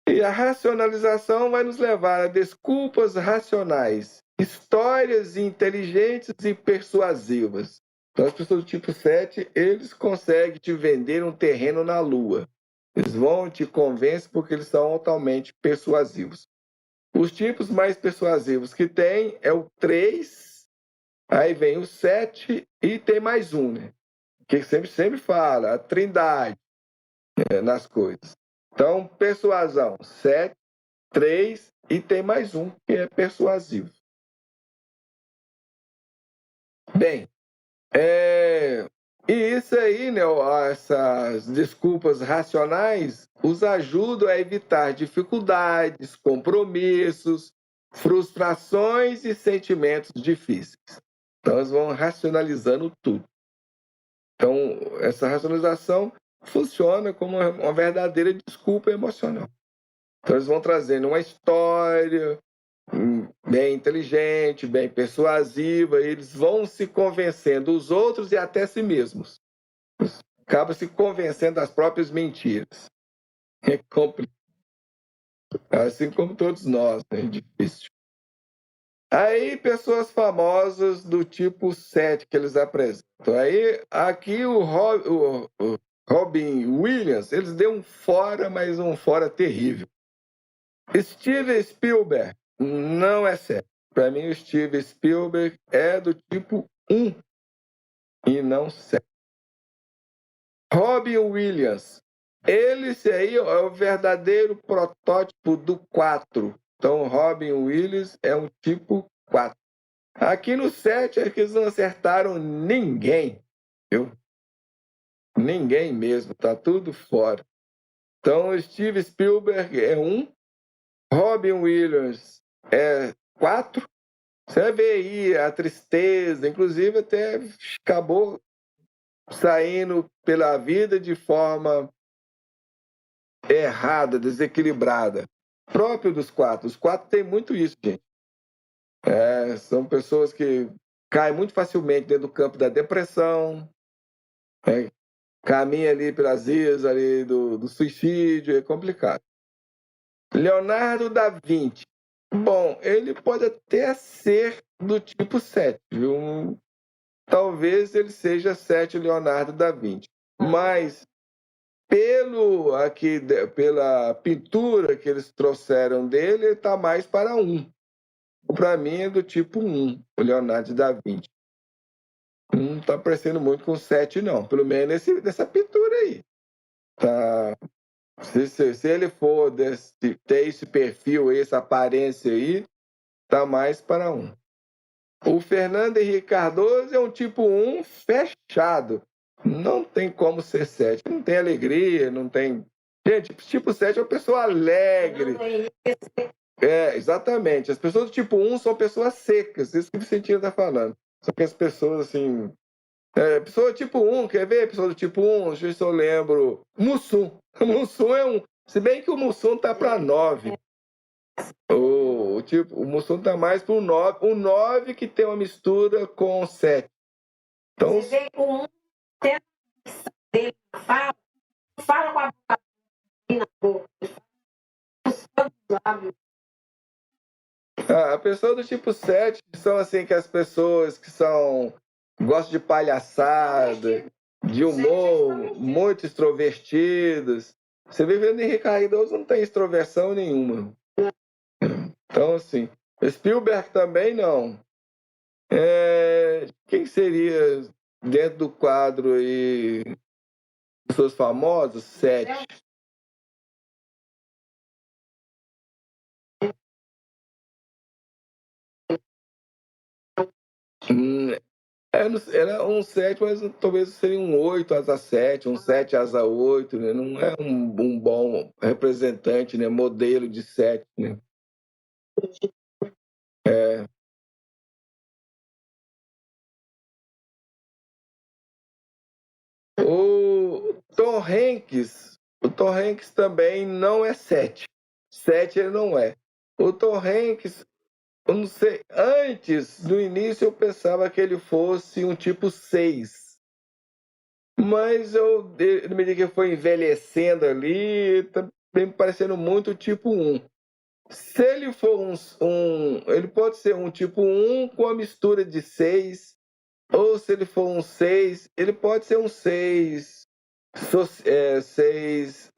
E a racionalização vai nos levar a desculpas racionais, histórias inteligentes e persuasivas. Então, as pessoas do tipo 7, eles conseguem te vender um terreno na Lua. Eles vão te convencer porque eles são altamente persuasivos. Os tipos mais persuasivos que tem é o 3, aí vem o 7 e tem mais um, né? Que sempre fala, a trindade, nas coisas. Então, persuasão, 7, 3 e tem mais um que é persuasivo. Bem, e isso aí, né, essas desculpas racionais os ajudam a evitar dificuldades, compromissos, frustrações e sentimentos difíceis. Então, eles vão racionalizando tudo. Então, essa racionalização funciona como uma verdadeira desculpa emocional. Então, eles vão trazendo uma história bem inteligente, bem persuasiva, eles vão se convencendo os outros e até si mesmos. Acaba se convencendo das próprias mentiras. É complicado. Assim como todos nós, né? É difícil. Aí, pessoas famosas do tipo 7 que eles apresentam. Aí, aqui o Robin Williams, eles deu um fora, mas um fora terrível. Steven Spielberg não é 7. Para mim, o Steven Spielberg é do tipo 1 e não 7. Robin Williams, ele aí é o verdadeiro protótipo do 4. Então, Robin Williams é um tipo 4. Aqui no 7 é que eles não acertaram ninguém, viu? Ninguém mesmo, tá tudo fora. Então, Steve Spielberg é 1, Robin Williams é 4. Você vê aí a tristeza, inclusive até acabou saindo pela vida de forma errada, desequilibrada. Próprio dos 4. Os 4 tem muito isso, gente. São pessoas que caem muito facilmente dentro do campo da depressão, caminha ali pelas vias ali do suicídio, é complicado. Leonardo da Vinci. Bom, ele pode até ser do tipo 7, viu? Talvez ele seja 7 Leonardo da Vinci. Mas pela pintura que eles trouxeram dele, ele está mais para 1. Para mim é do tipo 1, o Leonardo da Vinci. Não está parecendo muito com 7, não. Pelo menos nessa pintura aí. Tá. Se ele for ter esse perfil, essa aparência aí, tá mais para 1. O Fernando Henrique Cardoso é um tipo 1 fechado. Não tem como ser 7. Não tem alegria, não tem... Gente, tipo 7 é uma pessoa alegre. Exatamente. As pessoas do tipo 1 são pessoas secas, isso que o Vicentino está falando. São as pessoas assim. Pessoa tipo 1, quer ver? Pessoa do tipo 1, deixa eu ver se eu lembro. Mussum. O Mussum é um. Se bem que o Mussum tá para 9. O Mussum tá mais para o 9. O 9 que tem uma mistura com 7. Então, você vê o 1 tem dele fala com a boca na boca. A pessoa do tipo 7 são assim que as pessoas que gostam de palhaçada, de humor, muito extrovertidas. Você vê vendo Henrique Cardoso não tem extroversão nenhuma. Então, assim, Spielberg também não. Quem seria dentro do quadro aí, pessoas famosas? 7. Era um 7, mas talvez seria um 8 asa 7, um 7 asa 8, né? Não é um bom representante, né? Modelo de 7, né? O Tom Hanks também não é 7. 7 ele não é. O Tom Hanks, eu não sei, antes, no início eu pensava que ele fosse um tipo 6. Mas ele me diga que foi envelhecendo ali, tá me parecendo muito tipo 1. Se ele for ele pode ser um tipo 1 com a mistura de 6, ou se ele for um 6, ele pode ser um 6, 6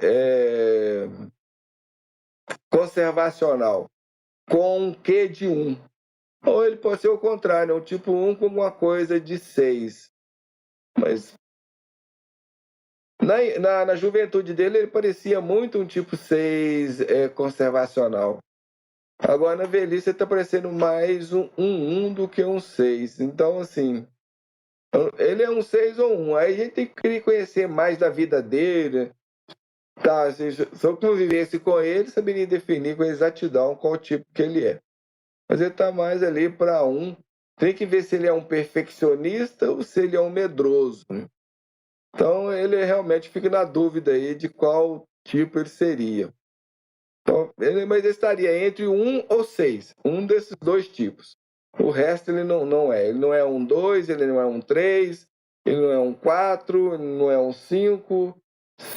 conservacional, com um quê de 1. Ou ele pode ser o contrário, um tipo 1 com alguma coisa de 6. Mas na juventude dele, ele parecia muito um tipo 6 conservacional. Agora, na velhice, ele está parecendo mais um 1 do que um 6. Então, assim, ele é um 6 ou 1. Aí a gente tem que conhecer mais da vida dele. Tá, assim, se eu convivesse com ele, saberia definir com exatidão qual tipo que ele é. Mas ele está mais ali para 1. Tem que ver se ele é um perfeccionista ou se ele é um medroso, né? Então, ele realmente fica na dúvida aí de qual tipo ele seria. Então, mas ele estaria entre 1 ou 6, um desses dois tipos. O resto ele não é. Ele não é um 2, ele não é um 3, ele não é um 4, ele não é um 5,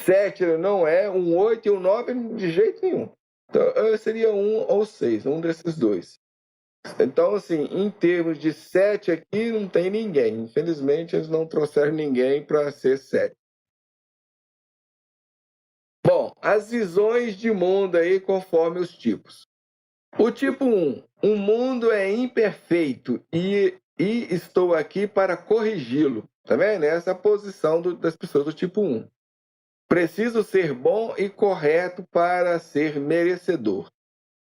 7 ele não é, um 8 e um 9 de jeito nenhum. Então, seria 1 ou 6, um desses dois. Então, assim, em termos de 7 aqui, não tem ninguém. Infelizmente, eles não trouxeram ninguém para ser 7. Bom, as visões de mundo aí conforme os tipos. O tipo 1, o mundo é imperfeito e estou aqui para corrigi-lo. Tá vendo? Essa é a posição das pessoas do tipo 1. Preciso ser bom e correto para ser merecedor.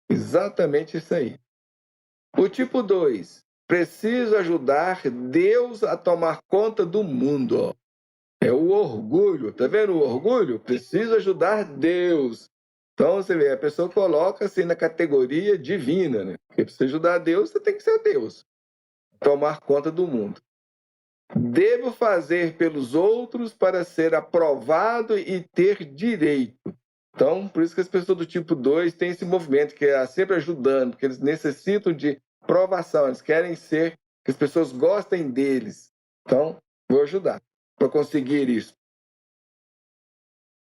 Exatamente isso aí. O tipo 2, preciso ajudar Deus a tomar conta do mundo. Ó. É o orgulho, tá vendo o orgulho? Preciso ajudar Deus. Então, você vê, a pessoa coloca assim na categoria divina, né? Porque para você ajudar a Deus, você tem que ser Deus. Tomar conta do mundo. Devo fazer pelos outros para ser aprovado e ter direito. Então, por isso que as pessoas do tipo 2 têm esse movimento, que é sempre ajudando, porque eles necessitam de provação, eles querem que as pessoas gostem deles. Então, vou ajudar para conseguir isso.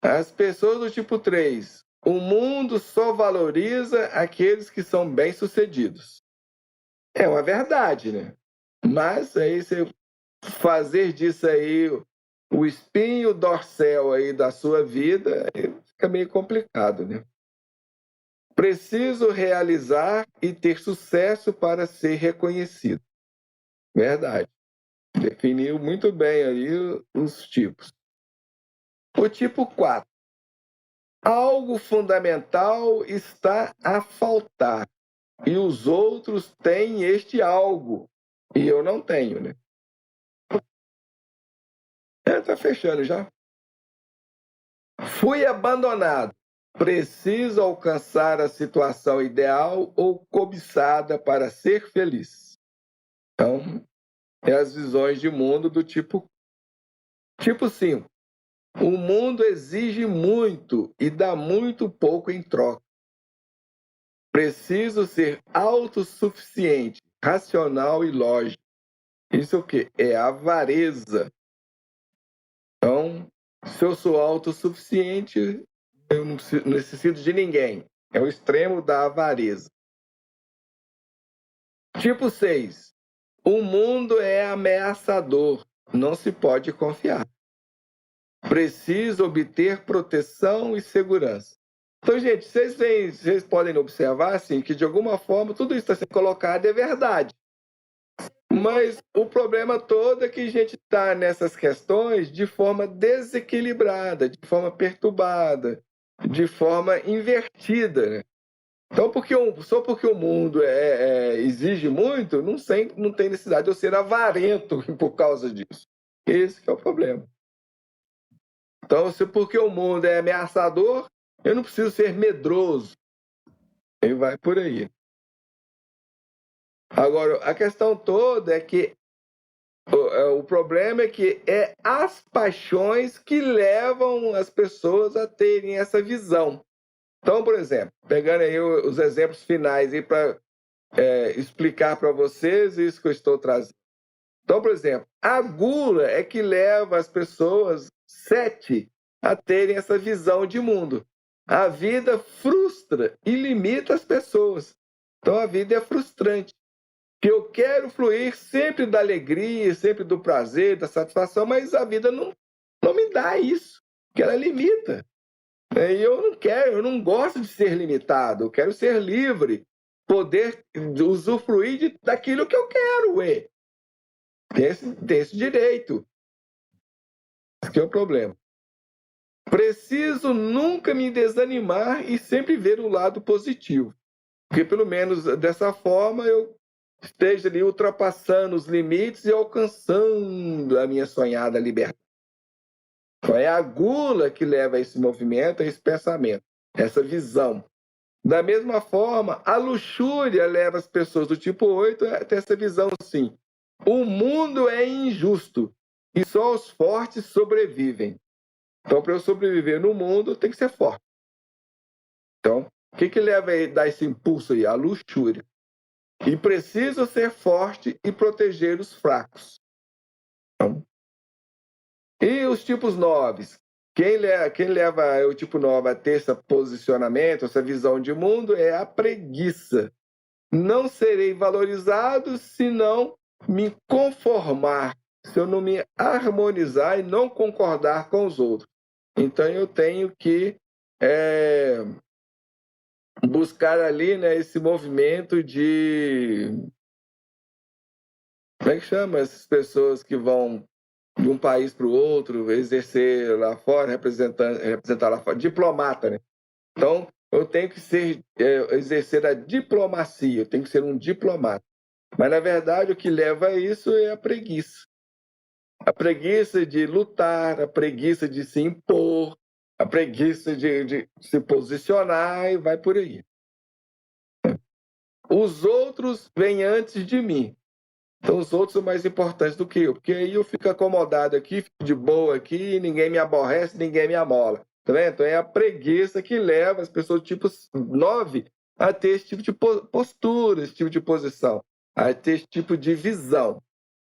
As pessoas do tipo 3, o mundo só valoriza aqueles que são bem-sucedidos. É uma verdade, né? Mas aí você fazer disso aí o espinho dorsal aí da sua vida fica meio complicado, né? Preciso realizar e ter sucesso para ser reconhecido. Verdade. Definiu muito bem aí os tipos. O tipo 4. Algo fundamental está a faltar e os outros têm este algo e eu não tenho, né? Tá fechando já. Fui abandonado. Preciso alcançar a situação ideal ou cobiçada para ser feliz. Então, é as visões de mundo do tipo 5. O mundo exige muito e dá muito pouco em troca. Preciso ser autossuficiente, racional e lógico. Isso é o quê? É avareza. Então, se eu sou autossuficiente, eu não necessito de ninguém. É o extremo da avareza. Tipo 6. O mundo é ameaçador. Não se pode confiar. Preciso obter proteção e segurança. Então, gente, vocês podem observar assim, que de alguma forma tudo isso está sendo colocado é verdade. Mas o problema todo é que a gente está nessas questões de forma desequilibrada, de forma perturbada, de forma invertida. Né? Então, só porque o mundo exige muito, não tem necessidade de eu ser avarento por causa disso. Esse que é o problema. Então, porque o mundo é ameaçador, eu não preciso ser medroso. E vai por aí. Agora, a questão toda é que o problema é que é as paixões que levam as pessoas a terem essa visão. Então, por exemplo, pegando aí os exemplos finais para explicar para vocês isso que eu estou trazendo. Então, por exemplo, a gula é que leva as pessoas, 7, a terem essa visão de mundo. A vida frustra e limita as pessoas. Então, a vida é frustrante. Que eu quero fluir sempre da alegria, sempre do prazer, da satisfação, mas a vida não me dá isso, que ela limita. E eu não quero, eu não gosto de ser limitado, eu quero ser livre, poder usufruir daquilo que eu quero, ué. Tem esse direito. Esse que é o problema. Preciso nunca me desanimar e sempre ver o lado positivo. Porque pelo menos dessa forma eu esteja ali ultrapassando os limites e alcançando a minha sonhada liberdade. Então é a gula que leva a esse movimento, a esse pensamento, essa visão. Da mesma forma, a luxúria leva as pessoas do tipo 8 a ter essa visão assim. O mundo é injusto e só os fortes sobrevivem. Então, para eu sobreviver no mundo, eu tenho que ser forte. Então, o que leva a dar esse impulso aí? A luxúria. E preciso ser forte e proteger os fracos. Então, e os tipos 9? Quem leva o tipo 9 a ter esse posicionamento, essa visão de mundo, é a preguiça. Não serei valorizado se não me conformar, se eu não me harmonizar e não concordar com os outros. Então, eu tenho que buscar ali, né, esse movimento de... Como é que chama essas pessoas que vão de um país para o outro, exercer lá fora, representar lá fora? Diplomata, né? Então, eu tenho que exercer a diplomacia, eu tenho que ser um diplomata. Mas, na verdade, o que leva a isso é a preguiça. A preguiça de lutar, a preguiça de se impor, a preguiça de se posicionar e vai por aí. Os outros vêm antes de mim. Então, os outros são mais importantes do que eu. Porque aí eu fico acomodado aqui, fico de boa aqui, ninguém me aborrece, ninguém me amola. Tá vendo? Então, é a preguiça que leva as pessoas tipo 9 a ter esse tipo de postura, esse tipo de posição, a ter esse tipo de visão.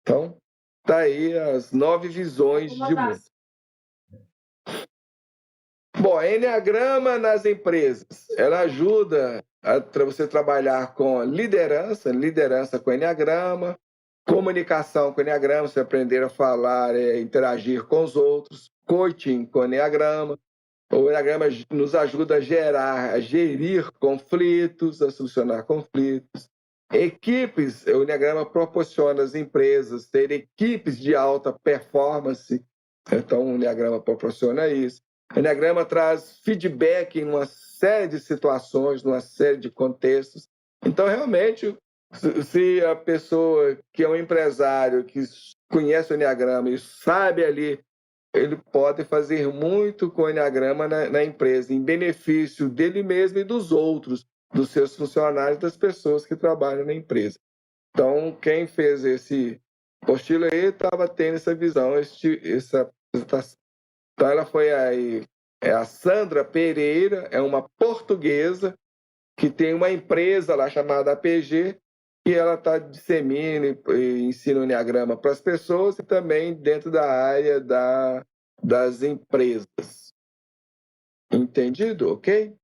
Então, tá aí as 9 visões de mundo. Bom, Enneagrama nas empresas. Ela ajuda a você trabalhar com liderança com Enneagrama, comunicação com Enneagrama, você aprender a falar, interagir com os outros, coaching com Enneagrama. O Enneagrama nos ajuda a gerir conflitos, a solucionar conflitos. Equipes, o Enneagrama proporciona às empresas ter equipes de alta performance, então o Enneagrama proporciona isso. O Enneagrama traz feedback em uma série de situações, numa série de contextos. Então, realmente, se a pessoa que é um empresário, que conhece o Enneagrama e sabe ali ele pode fazer muito com o Enneagrama na empresa, em benefício dele mesmo e dos outros, dos seus funcionários, das pessoas que trabalham na empresa. Então, quem fez esse apostila aí estava tendo essa visão, essa apresentação. Então, ela foi aí, é a Sandra Pereira, é uma portuguesa que tem uma empresa lá chamada APG, e ela está dissemina e ensina o Enneagrama para as pessoas e também dentro da área das empresas. Entendido? Ok?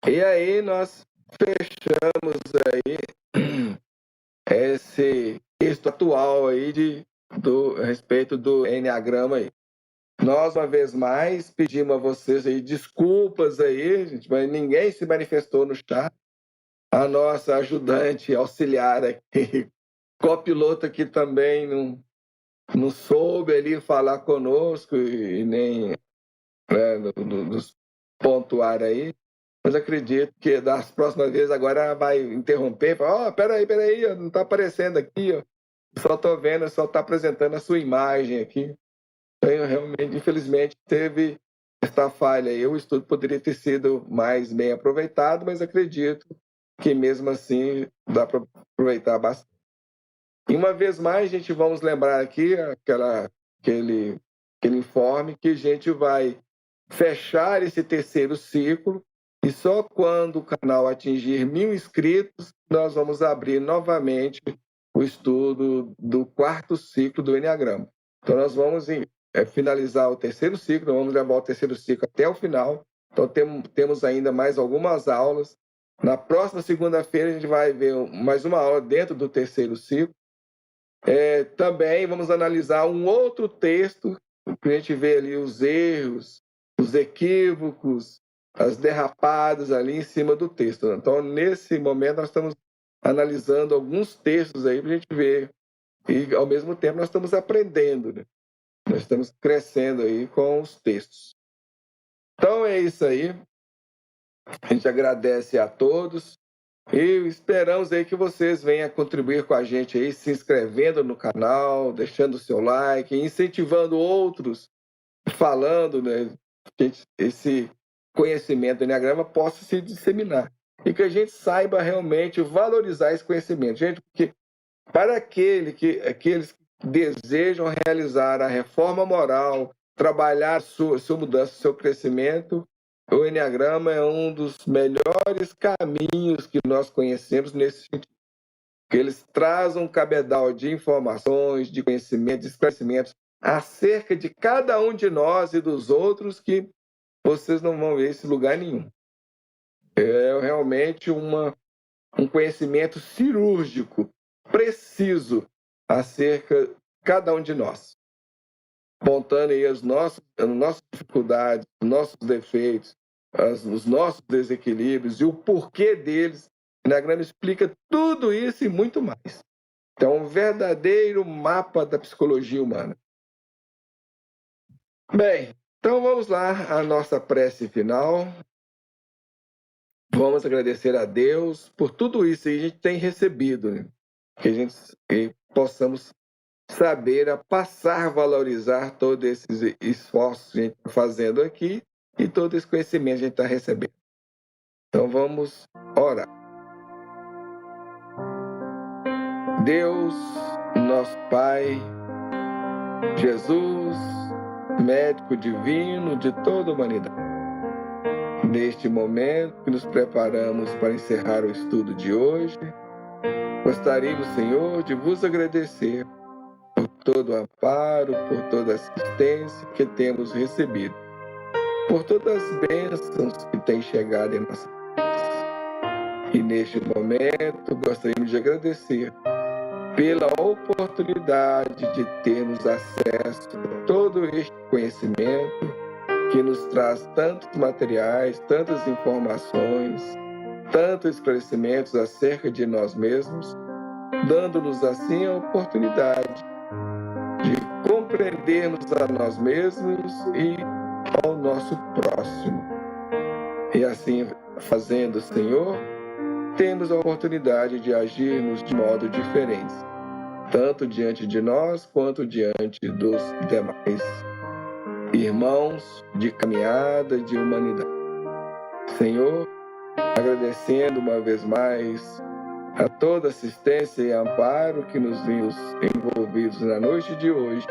E aí nós fechamos aí esse texto atual aí a respeito do Enneagrama aí. Nós, uma vez mais, pedimos a vocês aí desculpas aí, gente, mas ninguém se manifestou no chat. A nossa ajudante auxiliar aqui, copiloto aqui também não soube ali falar conosco e nem nos pontuar aí. Mas acredito que das próximas vezes agora vai interromper, falar, peraí, não está aparecendo aqui, ó. Só estou vendo, só está apresentando a sua imagem aqui. Então, realmente, infelizmente, teve esta falha aí. O estudo poderia ter sido mais bem aproveitado, mas acredito que mesmo assim dá para aproveitar bastante. E uma vez mais, a gente vamos lembrar aqui aquele informe que a gente vai fechar esse terceiro ciclo e só quando o canal atingir 1.000 inscritos, nós vamos abrir novamente o estudo do quarto ciclo do Enneagrama. Então, nós vamos finalizar o terceiro ciclo, vamos levar o terceiro ciclo até o final. Então, temos ainda mais algumas aulas. Na próxima segunda-feira, a gente vai ver mais uma aula dentro do terceiro ciclo. Também vamos analisar um outro texto, para a gente ver ali os erros, os equívocos, as derrapadas ali em cima do texto. Então, nesse momento, nós estamos analisando alguns textos aí para a gente ver. E, ao mesmo tempo, nós estamos aprendendo, né? Nós estamos crescendo aí com os textos. Então, é isso aí. A gente agradece a todos e esperamos aí que vocês venham contribuir com a gente aí, se inscrevendo no canal, deixando o seu like, incentivando outros, falando, né, que esse conhecimento do Enneagrama possa se disseminar e que a gente saiba realmente valorizar esse conhecimento. Gente, porque para aqueles que desejam realizar a reforma moral, trabalhar sua mudança, seu crescimento, o Enneagrama é um dos melhores caminhos que nós conhecemos nesse sentido. Que eles trazem um cabedal de informações, de conhecimentos, de esclarecimentos acerca de cada um de nós e dos outros que vocês não vão ver esse lugar nenhum. É realmente um conhecimento cirúrgico, preciso, acerca de cada um de nós. Apontando aí as nossas dificuldades, os nossos defeitos, os nossos desequilíbrios e o porquê deles. O Enneagrama explica tudo isso e muito mais. Então, um verdadeiro mapa da psicologia humana. Bem, então vamos lá à nossa prece final. Vamos agradecer a Deus por tudo isso que a gente tem recebido, né? Que a gente possamos saber a passar, valorizar todos esses esforços que a gente está fazendo aqui e todo esse conhecimento que a gente está recebendo. Então vamos orar. Deus, nosso Pai, Jesus, médico divino de toda a humanidade. Neste momento que nos preparamos para encerrar o estudo de hoje, gostaríamos, Senhor, de vos agradecer por todo o amparo, por toda a assistência que temos recebido, por todas as bênçãos que têm chegado em nossas vidas. E neste momento gostaríamos de agradecer pela oportunidade de termos acesso a todo este conhecimento que nos traz tantos materiais, tantas informações, tantos esclarecimentos acerca de nós mesmos, dando-nos assim a oportunidade de compreendermos a nós mesmos e ao nosso próximo. E assim fazendo, Senhor, temos a oportunidade de agirmos de modo diferente, tanto diante de nós quanto diante dos demais irmãos de caminhada de humanidade. Senhor, agradecendo uma vez mais a toda assistência e amparo que nos vimos envolvidos na noite de hoje,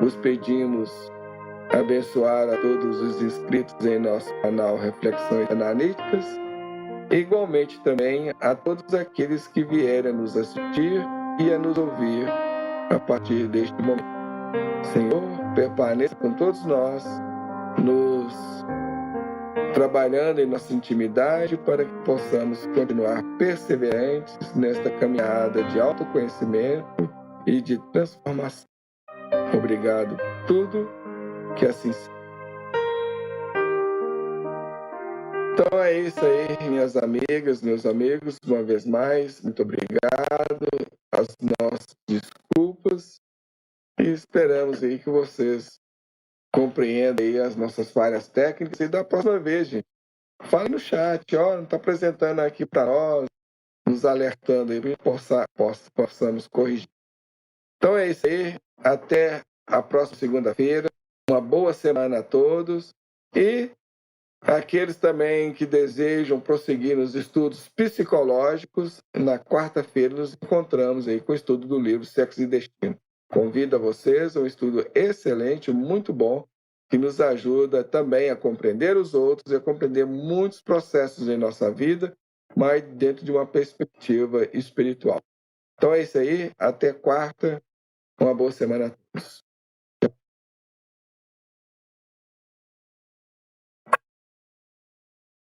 vos pedimos abençoar a todos os inscritos em nosso canal Reflexões Analíticas, e igualmente também a todos aqueles que vierem a nos assistir e a nos ouvir a partir deste momento. Senhor, permaneça com todos nós, nos trabalhando em nossa intimidade para que possamos continuar perseverantes nesta caminhada de autoconhecimento e de transformação. Obrigado por tudo, que assim seja. Então é isso aí, minhas amigas, meus amigos, uma vez mais, muito obrigado, as nossas desculpas, e esperamos aí que vocês compreendam aí as nossas falhas técnicas, e da próxima vez, gente, fala no chat, ó, não está apresentando aqui para nós, nos alertando aí, para que possamos corrigir. Então é isso aí, até a próxima segunda-feira, uma boa semana a todos, e aqueles também que desejam prosseguir nos estudos psicológicos, na quarta-feira nos encontramos aí com o estudo do livro Sexo e Destino. Convido a vocês a um estudo excelente, muito bom, que nos ajuda também a compreender os outros e a compreender muitos processos em nossa vida, mas dentro de uma perspectiva espiritual. Então é isso aí, até quarta, uma boa semana a todos.